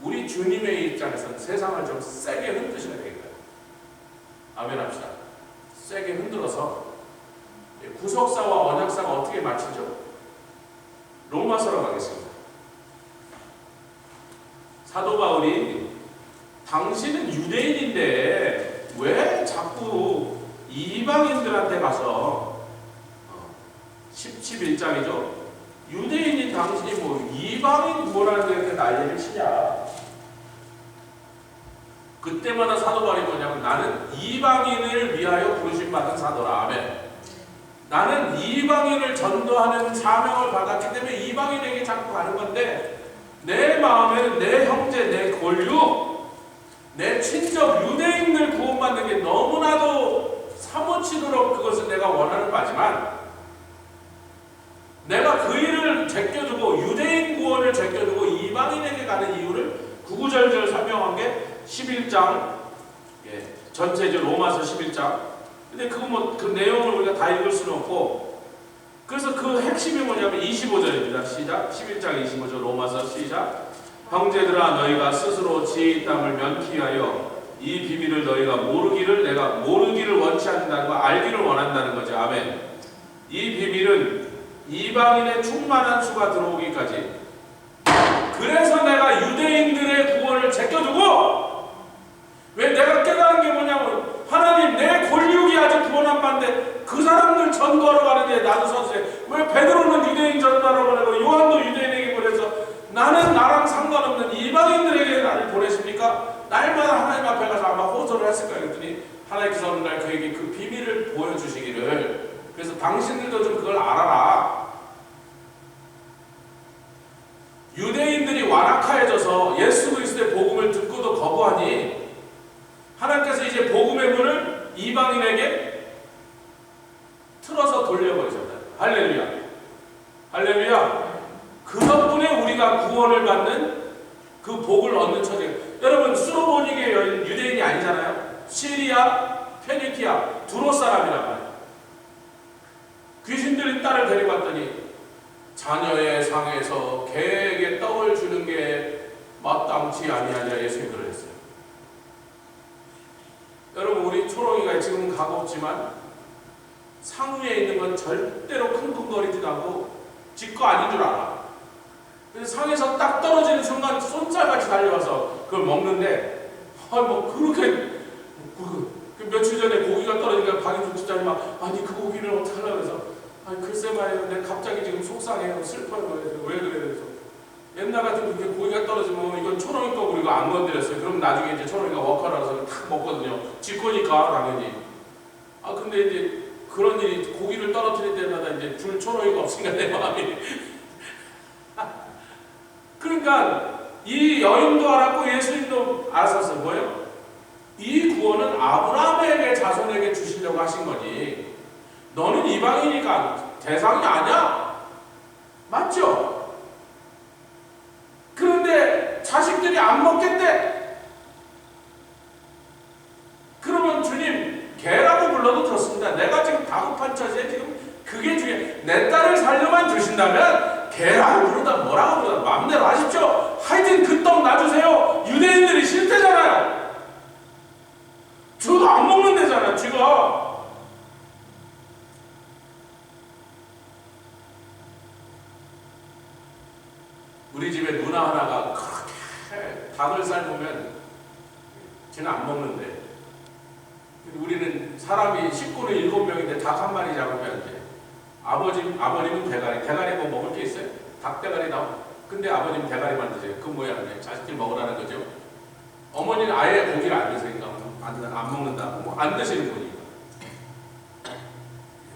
우리 주님의 입장에서는 세상을 좀 세게 흔드셔야 되겠다. 아멘 합시다. 세게 흔들어서 구속사와 언약사가 어떻게 맞추죠? 로마서로 가겠습니다. 사도 바울이 당신은 유대인인데 왜 자꾸 이방인들한테 가서 11장이죠. 유대인인 당신이 뭐 이방인 뭐라는 데 이렇게 난리를 치냐. 그때마다 사도 바울이 뭐냐면 나는 이방인을 위하여 부르심받은 사도라. 아멘. 나는 이방인을 전도하는 사명을 받았기 때문에 이방인에게 자꾸 가는 건데 내 마음에는 내 형제, 내 골육, 내 친족 유대인들 구원받는 게 너무나도 사무치도록 그것을 내가 원하는 바지만 내가 그 일을 제껴두고 유대인 구원을 제껴두고 이방인에게 가는 이유를 구구절절 설명한 게 11장 전체죠. 로마서 11장. 근데 그 내용을 우리가 다 읽을 수는 없고 그래서 그 핵심이 뭐냐면 25절입니다. 시작. 11장 25절 로마서 시작. 형제들아 너희가 스스로 지혜의 땀을 면피하여 이 비밀을 너희가 내가 모르기를 원치 않는다는 거 알기를 원한다는 거죠. 아멘. 이 비밀은 이방인의 충만한 수가 들어오기까지 그래서 내가 유대인들의 구원을 제껴두고 왜 내가 깨달은 게 뭐냐면 하나님 내 골육이 아직 구원 안 받는데 그 사람들 전도하러 가는데 나도 선수해. 왜 베드로는 유대인 전도하러 보내고 요한도 유대인에게 보내서 나는 나랑 상관없는 이방인들에게 나를 보내십니까? 날마다 하나님 앞에 가서 아마 호소를 했을 거야. 그랬더니 하나님께서 어느 날 그에게 그 비밀을 보여주시기를 그래서 당신들도 좀 그걸 알아라. 유대인들이 완악하여져서 예수 그리스도의 복음을 듣고도 거부하니 하나님께서 이제 복음의 문을 이방인에게 틀어서 돌려버리셨다. 할렐루야. 할렐루야. 그 덕분에 우리가 구원을 받는 그 복을 얻는 처지가. 여러분 수로보니게 유대인이 아니잖아요. 시리아, 페니키아, 두로 사람이란 말이에요. 귀신 들린 딸을 데리고 왔더니 자녀의 상에서 개에게 떡을 주는 게 마땅치 아니하냐 예수님이 그러셨어요. 여러분 우리 초롱이가 지금은 각 없지만 상 위에 있는 건 절대로 킁킁거리지도 않고 지 거 아닌 줄 알아. 상에서 딱 떨어지는 순간 쏜살같이 달려와서 그걸 먹는데, 뭐 그렇게 그 며칠 전에 고기가 떨어지니까 방에서 집사님이 막, 아니 그 고기를 어떻게 하려고 해서, 아니 글쎄 말이에요, 내가 갑자기 지금 속상해요, 슬퍼요. 왜 그래? 그래서 옛날 같으면 그렇게 고기가 떨어지면 이건 초롱이 거고 이거 안 건드렸어요. 그럼 나중에 이제 초롱이가 워커라서 탁 먹거든요. 지 거니까 당연히. 근데 이제 그런 일이, 고기를 떨어뜨릴 때마다 이제 줄 초롱이가 없으니까 내 마음이 그러니까 이 여인도 알았고 예수님도 알았었어요. 뭐예요? 이 구원은 아브라함에게 자손에게 주시려고 하신 거니, 너는 이방이니까 대상이 아니야. 맞죠? 그런데 자식들이 안 먹겠대. 그러면 주님 개라고 불러도 좋습니다. 내가 지금 다급한 처지에 지금 그게 중요해. 내 딸을 살려만 주신다면 개라고 부르다 뭐라고 부르다 마음대로 하십시오. 하여튼 그 떡 놔주세요. 유대인들이 싫대잖아요. 저도 안 먹는 데잖아, 쥐가. 우리 집에 누나 하나가 그렇게 닭을 삶으면 쟤는 안 먹는데, 우리는 사람이 식구는 7명인데 닭 한 마리 잡으면 이제 아버님은 대가리 뭐 먹을 게 있어요? 닭 대가리 나오. 근데 아버님 대가리만 드세요. 그 모양이에요. 자식들 먹으라는 거죠. 어머니는 아예 고기를 안 드세요. 안 먹는다. 뭐 안 드시는 분이니까.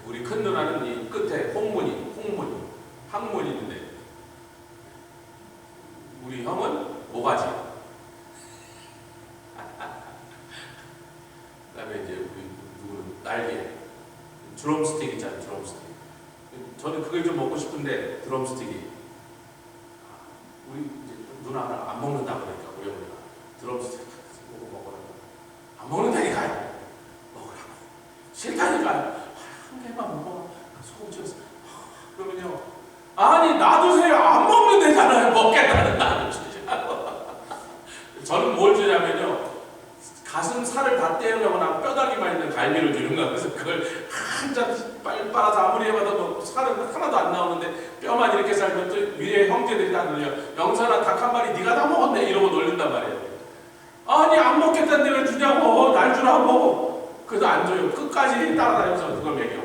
우리 큰 누나는 이 끝에 항문이 있는데, 우리 형은 모가지. 그다음에 이제 우리 누구는 날개. 드럼스틱 있잖아요. 드럼스틱. 저는 그걸 좀 먹고 싶은데 드럼스틱이, 우리 이제 누나가 안 먹는다 그러니까 우리 어머니가 드럼스틱 먹으라고. 안 먹는다니까요. 먹으라고. 싫다니까요. 한 개만 먹어. 소금 찍어서. 그러면요, 아니 놔두세요. 안 먹는 데잖아요. 먹겠다는 나는 주지. 저는 뭘 주냐면요, 가슴 살을 다 떼려거나 뼈다귀만 있는 갈비를 주는 거야. 그래서 그걸 한 잔 빨아서 아무리 해봐도 뭐 살은 하나도 안 나오는데 뼈만 이렇게 살면 또 위에 형제들이 다 놀려. 영선아, 닭 한 마리 네가 다 먹었네 이러고 놀린단 말이에요. 아니 안 먹겠다는데 왜 주냐고, 날 주라고. 그래서 안 줘요. 끝까지 따라다니면서 그걸 먹여.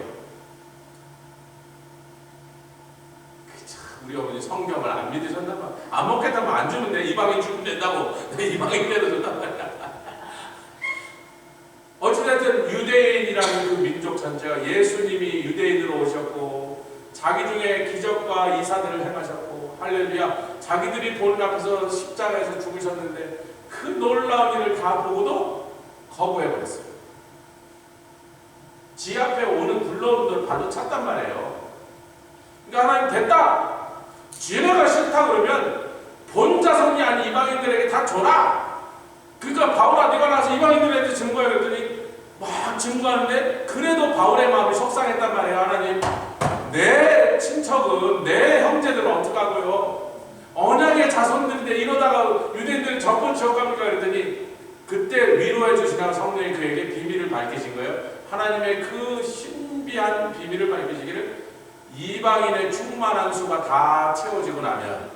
우리 어머니 성경을 안 믿으셨나 봐. 안 먹겠다면 안 주면 돼. 이방인 주면 된다고. 내 이방인 때려준단 말이야. 어찌됐든 유대인이라는 그 민족 전체가 예수님이 유대인으로 오셨고 자기 중에 기적과 이사들을 행하셨고, 할렐루야, 자기들이 보는 앞에서 십자가에서 죽으셨는데 그 놀라운 일을 다 보고도 거부해버렸어요. 지 앞에 오는 불러오는 걸 바로 찾단 말이에요. 그러니까 하나님 됐다. 지네가 싫다 그러면 본 자손이 아닌 이방인들에게 다 줘라. 그러니까 바울아, 네가 나서 이방인들한테 증거해 그랬더니 막 증거하는데, 그래도 바울의 마음이 속상했단 말이에요. 하나님, 내 친척은, 내 형제들은 어떡하고요? 언약의 자손들인데 이러다가 유대인들이 전부 지옥갑니까? 그랬더니 그때 위로해 주시다가 성령이 그에게 비밀을 밝히신 거예요. 하나님의 그 신비한 비밀을 밝히시기를, 이방인의 충만한 수가 다 채워지고 나면,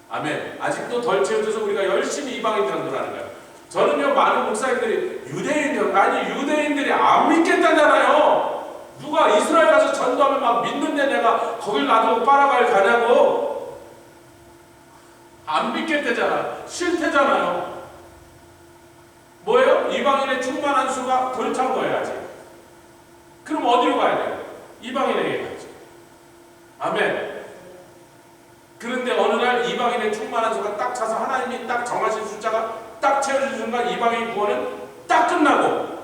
아멘, 아직도 덜 채워져서 우리가 열심히 이방인 전도하는 거예요. 저는요, 많은 목사님들이 유대인들이 안 믿겠다잖아요. 누가 이스라엘 가서 전도하면 막 믿는데 내가 거길 놔두고 빨아갈 가냐고. 안 믿겠대잖아. 싫대잖아요. 뭐예요? 이방인의 충만한 수가 덜 찬 거예요, 아직. 그럼 어디로 가야 돼요? 이방인에게 가야죠. 아멘. 그런데 어느 날 이방인의 충만한 수가 딱 차서 하나님이 딱 정하신 숫자가 딱 채워진 순간 이방인 구원은 딱 끝나고,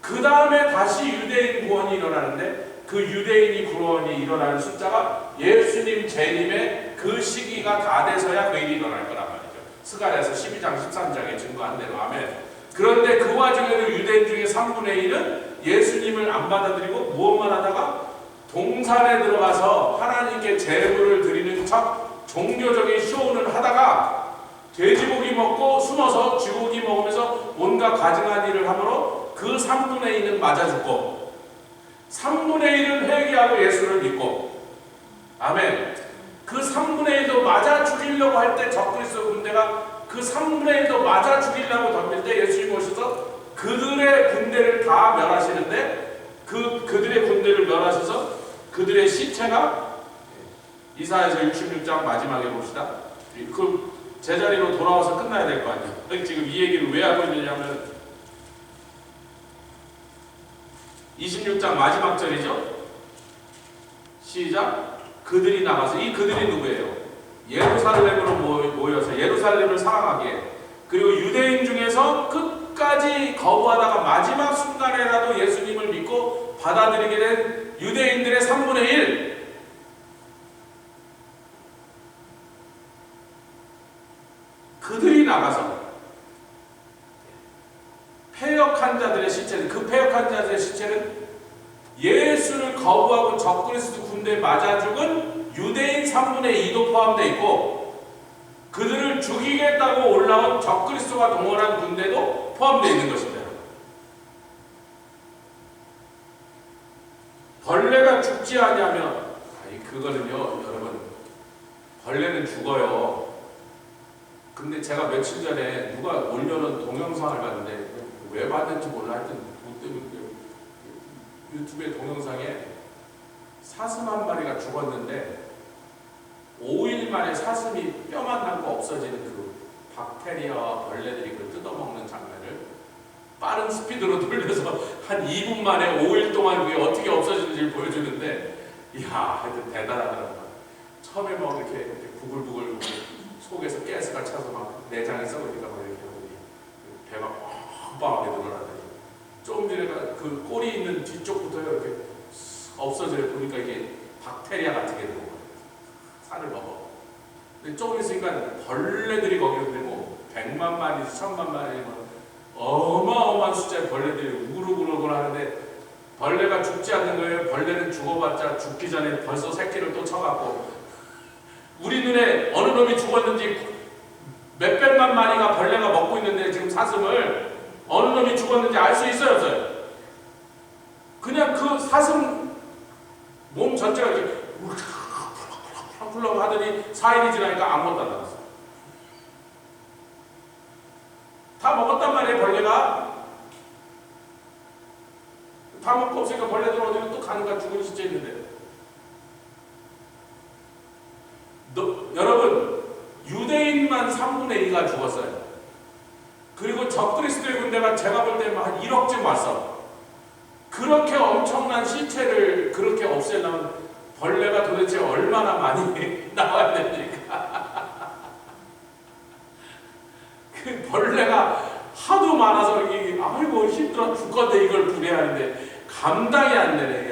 그 다음에 다시 유대인 구원이 일어나는데, 그 유대인이 구원이 일어나는 숫자가 예수님 재림의 그 시기가 다 돼서야 그 일이 일어날 거란 말이죠. 스가랴서 12장 13장에 증거한 대로. 아멘. 그런데 그 와중에도 유대인 중에 3분의 1은 예수님을 안 받아들이고 무엇만 하다가 동산에 들어가서 하나님께 제물을 드리는 척 종교적인 쇼는 하다가 돼지고기 먹고 숨어서 쥐고기 먹으면서 온갖 가증한 일을 하므로 그 3분의 1은 맞아 죽고 3분의 1은 회개하고 예수를 믿고, 아멘. 그 3분의 1도 맞아 죽이려고 할 때 적그리스도 군대가 그 3분의 1도 맞아 죽이려고 덤빌 때 예수님 오셔서 그들의 군대를 다 멸하시는데 그들의 군대를 멸하셔서 그들의 시체가 이사야서 66장 마지막에 봅시다. 그 제자리로 돌아와서 끝나야 될 거 아니에요. 지금 이 얘기를 왜 하고 있느냐면 26장 마지막 절이죠. 시작. 그들이 나가서, 이 그들이 누구예요? 예루살렘으로 모여서 예루살렘을 사랑하기에, 그리고 유대인 중에서 끝까지 거부하다가 마지막 순간에라도 예수님을 믿고 받아들이게 된 유대인들의 3분의 1, 그들이 나가서 패역한 자들의 시체는, 그 패역한 자들의 시체는 예수를 거부하고 적그리스도 군대에 맞아 죽은 유대인 3분의 2도 포함되어 있고, 그들을 죽이겠다고 올라온 적그리스도가 동원한 군대도 포함되어 있는 것입니다. 벌레가 죽지 않냐면, 그거는요 여러분, 벌레는 죽어요. 근데 제가 며칠 전에 누가 올려놓은 동영상을 봤는데, 왜 봤는지 몰라. 하여튼 유튜브의 동영상에 사슴 한 마리가 죽었는데 5일 만에 사슴이 뼈만 남고 없어지는 그 박테리아와 벌레들이 그걸 뜯어먹는 장면을 빠른 스피드로 돌려서 한 2분 만에 5일 동안 그게 어떻게 없어지는지를 보여주는데, 이야, 하여튼 대단하더라고요. 처음에 막 이렇게 부글부글 속에서 가스가 차서 막 내장이 썩으니까 막 이렇게 하고 배가 빵빵하게 늘어나더니 조금 전에 그 꼬리 있는 뒤쪽부터 이렇게 없어져요. 보니까 이게 박테리아 같은 게 들어오고 살을 먹어. 근데 조금 있으니까 벌레들이 거기로 들고 100만 마리, 1000만 마리 어마어마한 숫자의 벌레들이 우글우글 하는데, 벌레가 죽지 않는 거예요. 벌레는 죽어봤자 죽기 전에 벌써 새끼를 또 쳐갖고, 우리 눈에 어느 놈이 죽었는지 몇백만 마리가 벌레가 먹고 있는데, 지금 사슴을 어느 놈이 죽었는지 알 수 있어요, 없어요? 그냥 그 사슴 몸 전체가 이렇게 훌렁 하더니 4일이 지나니까 아무것도 안 남았어. 다 먹었단 말이에요. 벌레가 다 먹고 없으니까 벌레들 어디로 또 가는가. 죽은 시체 있는데. 여러분, 유대인만 3분의 2가 죽었어요. 그리고 적그리스도의 군대가 제가 볼 때는 한 1억쯤 왔어. 그렇게 엄청난 시체를 그렇게 없애려면 벌레가 도대체 얼마나 많이 나와야 됩니까? 그 벌레가 하도 많아서 아이고 힘들어 죽겠네, 이걸 분해하는데 감당이 안 되네.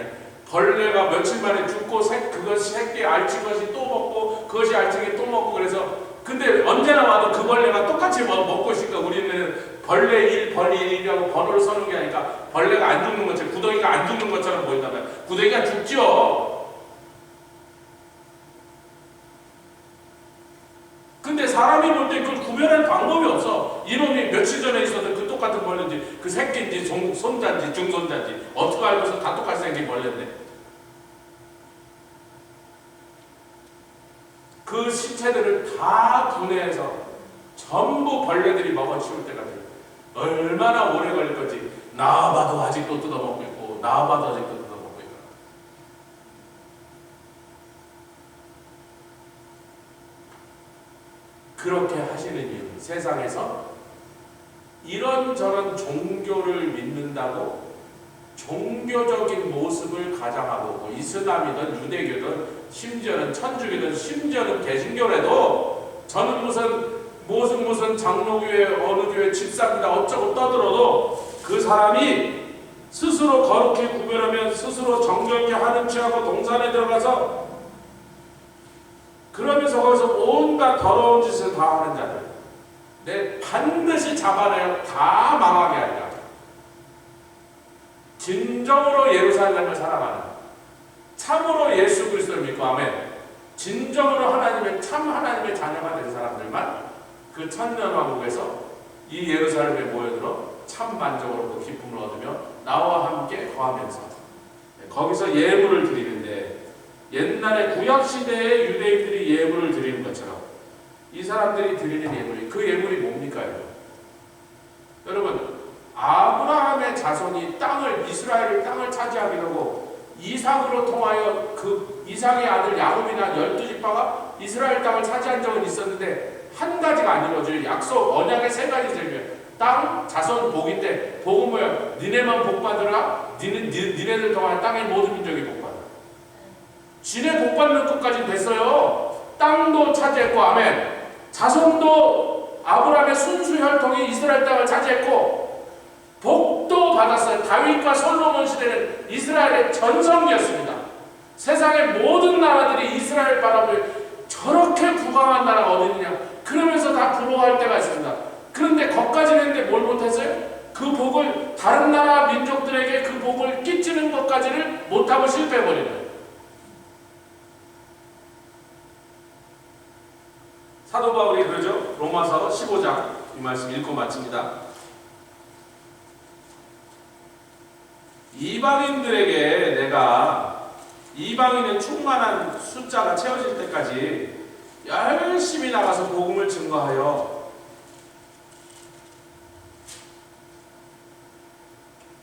벌레가 며칠 만에 죽고 그것이 새끼 알친 것이 또 먹고 그것이 알친 게 또 먹고, 그래서 근데 언제나 와도 그 벌레가 똑같이 먹고 있으니까 우리는 벌레 1, 벌레 1이라고 번호를 써는 게 아니까 벌레가 안 죽는 것처럼, 구덩이가 안 죽는 것처럼 보인다면 구덩이가 죽죠. 근데 사람이 볼 때 그걸 구별할 방법이 없어. 이놈이 며칠 전에 있었던 그 똑같은 벌레인지 그 새끼인지 손자인지 중손자인지 어떻게 알고서 다 똑같이 생긴 벌레인데, 그 시체들을 다 분해해서 전부 벌레들이 먹어치울 때까지 얼마나 오래 걸릴 건지 나와봐도 아직도 뜯어먹고 있고, 나와봐도 아직도 뜯어먹고 있고. 그렇게 하시는 이유, 세상에서 이런저런 종교를 믿는다고 종교적인 모습을 가장하고, 뭐 이슬람이든 유대교든 심지어는 천주교든 심지어는 개신교라도 저는 무슨 장로교회 어느 교회 집사입니다 어쩌고 떠들어도, 그 사람이 스스로 거룩히 구별하면 스스로 정결케 하는 취하고 동산에 들어가서 그러면서 거기서 온갖 더러운 짓을 다 하는 자들, 내 반드시 잡아내어 다 망하게 하리라. 진정으로 예루살렘을 사랑하는, 참으로 예수 그리스도를 믿고, 아멘, 진정으로 하나님의 참 하나님의 자녀가 된 사람들만 그 천년왕국에서 이 예루살렘에 모여들어 참 만족으로 기쁨을 얻으며 나와 함께 거하면서 거기서 예물을 드리는데, 옛날에 구약시대에 유대인들이 예물을 드리는 것처럼 이 사람들이 드리는 예물이, 그 예물이 뭡니까? 여러분, 아브라함의 자손이 이스라엘의 땅을 차지하기로 하고 이삭으로 통하여 그 이삭의 아들 야곱이나 12지파가 이스라엘 땅을 차지한 적은 있었는데 한 가지가 안 이루어져요. 약속, 언약의 세 가지 들면 땅, 자손, 복인데 복은 뭐야? 니네만 복 받으라. 니네들 통하여 땅의 모든 민족이 복 받아. 지네 복 받는 것까지 됐어요. 땅도 차지했고, 아멘. 자손도 아브라함의 순수 혈통이 이스라엘 땅을 차지했고 복도 받았어요. 다윗과 솔로몬 시대는 이스라엘의 전성기였습니다. 세상의 모든 나라들이 이스라엘 바라보며 저렇게 부강한 나라가 어디 있느냐 그러면서 다 부러워할 때가 있습니다. 그런데 거기까지는 했는데 뭘 못했어요? 그 복을 다른 나라 민족들에게 그 복을 끼치는 것까지를 못하고 실패해버리는. 사도 바울이 그러죠. 로마서 15장 이 말씀 읽고 마칩니다. 이방인들에게 내가 이방인의 충만한 숫자가 채워질 때까지 열심히 나가서 복음을 증거하여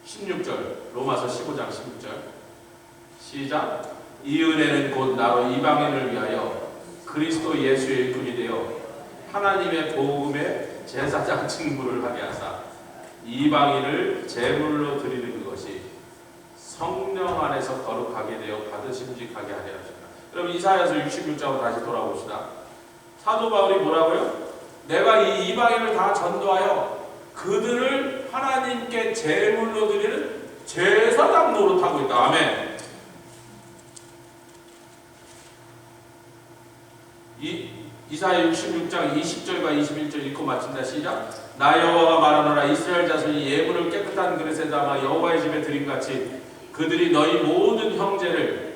16절 로마서 15장 16절 시작. 이 은혜는 곧 나로 이방인을 위하여 그리스도 예수의 일꾼이 되어 하나님의 복음의 제사장 직무를 하게 하사 이방인을 제물로 드리는 그것이 성령 안에서 거룩하게 되어 받으심직하게 하게 하시다. 여러분 이사야서 66장으로 다시 돌아봅시다. 사도 바울이 뭐라고요? 내가 이 이방인을 다 전도하여 그들을 하나님께 제물로 드리는 제사장 노릇하고 있다. 아멘. 이사야 66장 20절과 21절 읽고 마친다. 시작. 나 여호와가 말하노라. 이스라엘 자손이 예물을 깨끗한 그릇에 담아 여호와의 집에 드림같이 그들이 너희 모든 형제를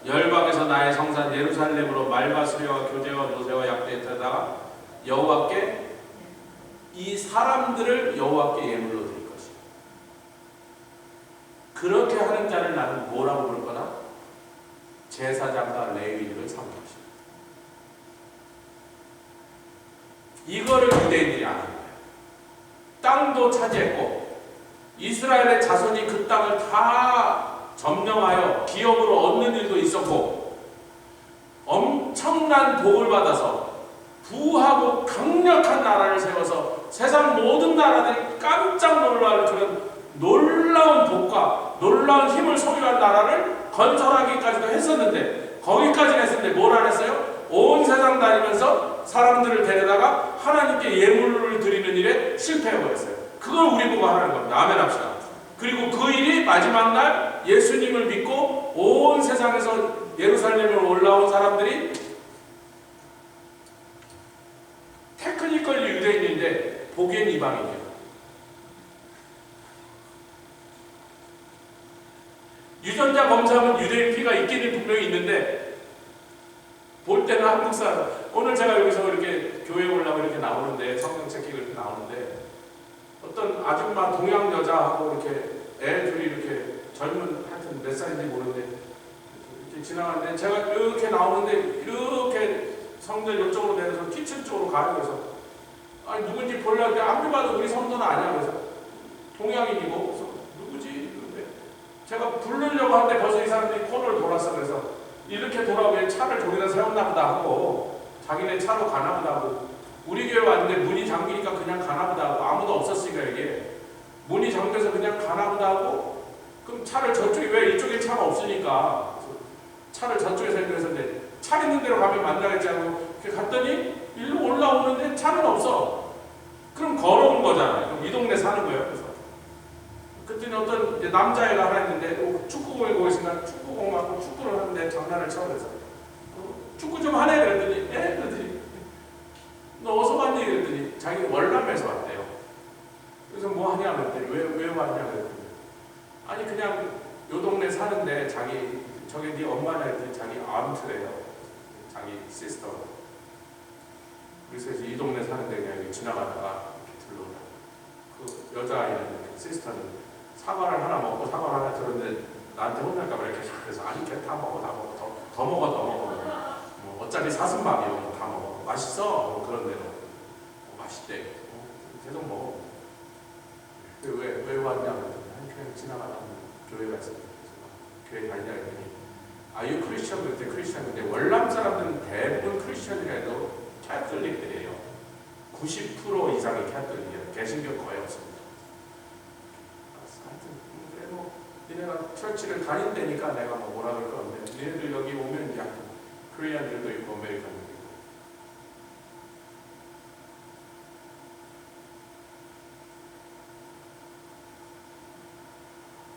열방에서 나의 성산 예루살렘으로 말과 수레와 교제와 노새와 약대에 타다가 여호와께 이 사람들을 여호와께 예물로 드릴 것이다. 그렇게 하는 자를 나는 뭐라고 부를 거나? 제사장과 레위인을 삼을 것이다. 이거를 유대인들이 안 합니다. 땅도 차지했고 이스라엘의 자손이 그 땅을 다 점령하여 기업으로 얻는 일도 있었고 엄청난 복을 받아서 부하고 강력한 나라를 세워서 세상 모든 나라들이 깜짝 놀랄 그런 놀라운 복과 놀라운 힘을 소유한 나라를 건설하기까지도 했었는데 거기까지는 했었는데 뭘 안 했어요? 온 세상 다니면서 사람들을 데려다가 하나님께 예물을 드리는 일에 실패해버렸어요. 그걸 우리 보고 하라는 겁니다. 아멘 합시다. 그리고 그 일이 마지막 날 예수님을 믿고 온 세상에서 예루살렘으로 올라온 사람들이 테크니컬 유대인인데 보기엔 이방인이에요. 유전자 검사하면 유대인 피가 있기는 분명히 있는데 볼 때는 한국 사람. 오늘 제가 여기서 이렇게 교회 오려고 이렇게 나오는데 성경 책기고 이렇게 나오는데 어떤 아줌마 동양 여자하고 이렇게 애 둘이 이렇게 젊은 하여튼 몇 살인지 모르는데 이렇게 지나가는데 제가 이렇게 나오는데 이렇게 성전 이쪽으로 내려서 키친 쪽으로 가요. 그래서 아니 누군지 보려고 했는데 아무리 봐도 우리 성도는 아니야. 그래서 동양인이고 그래서 누구지? 그런데 제가 부르려고 하는데 벌써 이 사람들이 코너를 돌았어. 그래서 이렇게 돌아오면 차를 저기다 세웠나 보다 하고 자기네 차로 가나 보다 하고 우리 교회 왔는데 문이 잠기니까 그냥 가나 보다 하고 아무도 없었으니까 이게 문이 잠겨서 그냥 가나 보다 하고 그럼 차를 저쪽에 왜 이쪽에 차가 없으니까 차를 저쪽에서 했는데 차 있는 데로 가면 만나겠지 하고 이렇게 갔더니 일로 올라오는데 차는 없어. 그럼 걸어온 거잖아요. 그럼 이 동네 사는 거예요. 그래서 그랬더니 어떤 이제 남자애가 하나 있는데 축구공을 보고 있으니까 축구공 갖고 축구를 하는데 장난을 쳐. 그래서 축구 좀 하네 그랬더니 그랬더니 너 어디서 왔니? 그랬더니 자기 월남에서 왔대요. 그래서 뭐 하냐 그랬더니 왜 왔냐 그랬더니 아니 그냥 요 동네 사는데 자기 저게 네 엄마냐 했더니 자기 암트래요. 자기 시스터. 그래서 이 동네 사는데 그냥 지나가다가 이렇게 들러오라. 그 여자아이는 시스터는 사과를 하나 먹고 사과를 하나 들었는데 나한테 혼날까봐 이렇게 그래서 아니 걔 다 먹어 다 먹어 더 먹어, 더 먹어. 어차피 사슴밥이요. 다 먹어. 맛있어. 그런 대로. 맛있대. 계속 먹어. 왜 왔냐? 그냥 지나가다 교회가 있었는데 교회 다니냐 했더니 아유 크리스천 그때 크리스천인데 월남 사람들은 대부분 크리스천이라 해도 캐톨릭들이에요. 90% 이상이 캐톨릭이에요. 개신교 거의 없습니다. 하여튼 그래 뭐 니네가 철치를 다닌다니까 내가 뭐라 그럴 건데 니네들 여기 오면 야 코리안들도 있고 아메리칸들도 있고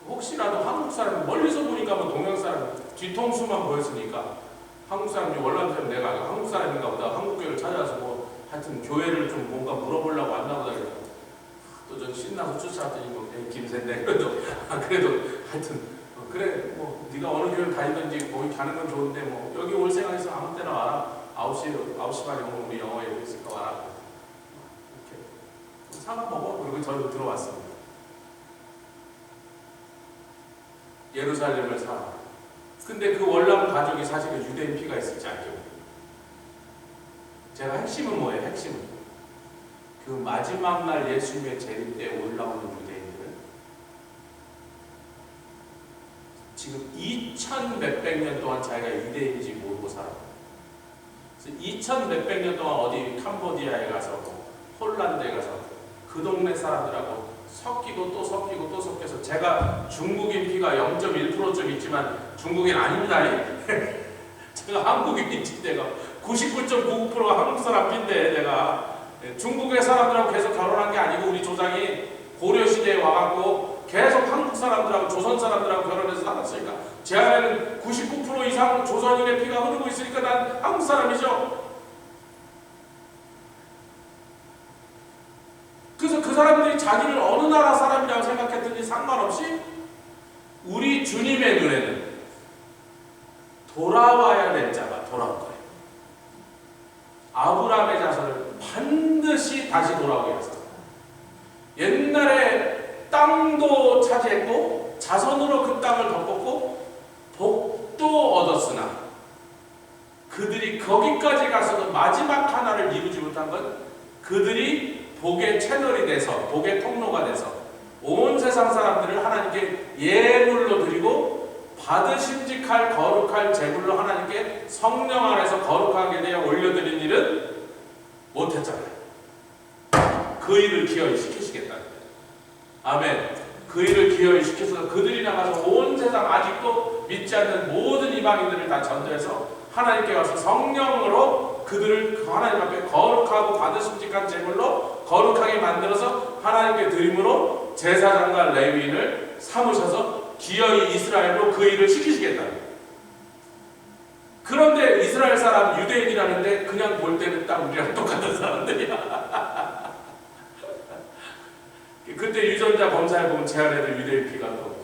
혹시라도 한국 사람 멀리서 보니까 뭐 동양 사람 뒤통수만 보였으니까 한국 사람이 월남 사람 내가 아니고 한국 사람인가 보다 한국 교회를 찾아서 뭐 하여튼 교회를 좀 뭔가 물어보려고 왔나 보다 그래서 또 전 신나서 쫓아왔더니 뭐 김새인데 그래도 하여튼 그래 뭐 네가 어느 교회 다니든지 거기 가는 건 좋은데 뭐 여기 올 생각해서 아무 때나 와라 9시 반에 오면 우리 영어 여기 있을까 와라 이렇게 사과 먹어 그리고 저도 들어왔습니다. 예루살렘을 살아. 근데 그 월남 가족이 사실은 유대인 피가 있을지 알죠? 제가 핵심은 뭐예요? 핵심은 그 마지막 날 예수님의 재림 때 올라오는 유대인들은 지금 2000 몇백 년 동안 자기가 유대인인지 모르고 살아요. 그래서 2000 몇백 년 동안 어디 캄보디아에 가서 폴란드에 가서 그 동네 사람들하고 섞이고 또 섞이고 또 섞여서 제가 중국인 피가 0.1%좀 있지만 중국인 아닙니다. 제가 한국인인지 내가 99.99%가 한국 사람 피인데 내가 중국의 사람들하고 계속 결혼한 게 아니고 우리 조상이 고려시대에 와갖고 계속 한국 사람들하고 조선 사람들하고 결혼해서 살았으니까 제 안에는 99% 이상 조선인의 피가 흐르고 있으니까 난 한국 사람이죠. 그래서 그 사람들이 자기를 어느 나라 사람이라고 생각했든지 상관없이 우리 주님의 눈에는 돌아와야 될 자가 돌아올 거예요. 아브라함의 자손을 반드시 다시 돌아오게 해서 옛날에 땅도 차지했고 자손으로 그 땅을 덮었고 복도 얻었으나 그들이 거기까지 가서도 마지막 하나를 이루지 못한 건 그들이 복의 채널이 돼서 복의 통로가 돼서 온 세상 사람들을 하나님께 예물로 드리고 받으심직할 거룩할 제물로 하나님께 성령 안에서 거룩하게 되어 올려드린 일은 못했잖아요. 그 일을 기어이 시키시겠다는 거예요. 아멘. 그 일을 기어이 시켜서 그들이 나가서 온 세상 아직도 믿지 않는 모든 이방인들을 다 전도해서 하나님께 와서 성령으로 그들을 하나님 앞에 거룩하고 받으심직한 제물로 거룩하게 만들어서 하나님께 드림으로 제사장과 레위인을 삼으셔서 기어이 이스라엘로 그 일을 시키시겠다. 그런데 이스라엘 사람 유대인이라는데 그냥 볼 때는 딱 우리랑 똑같은 사람들이야. 그때 유전자 검사해 보면 제 안에도 유대인 피가 또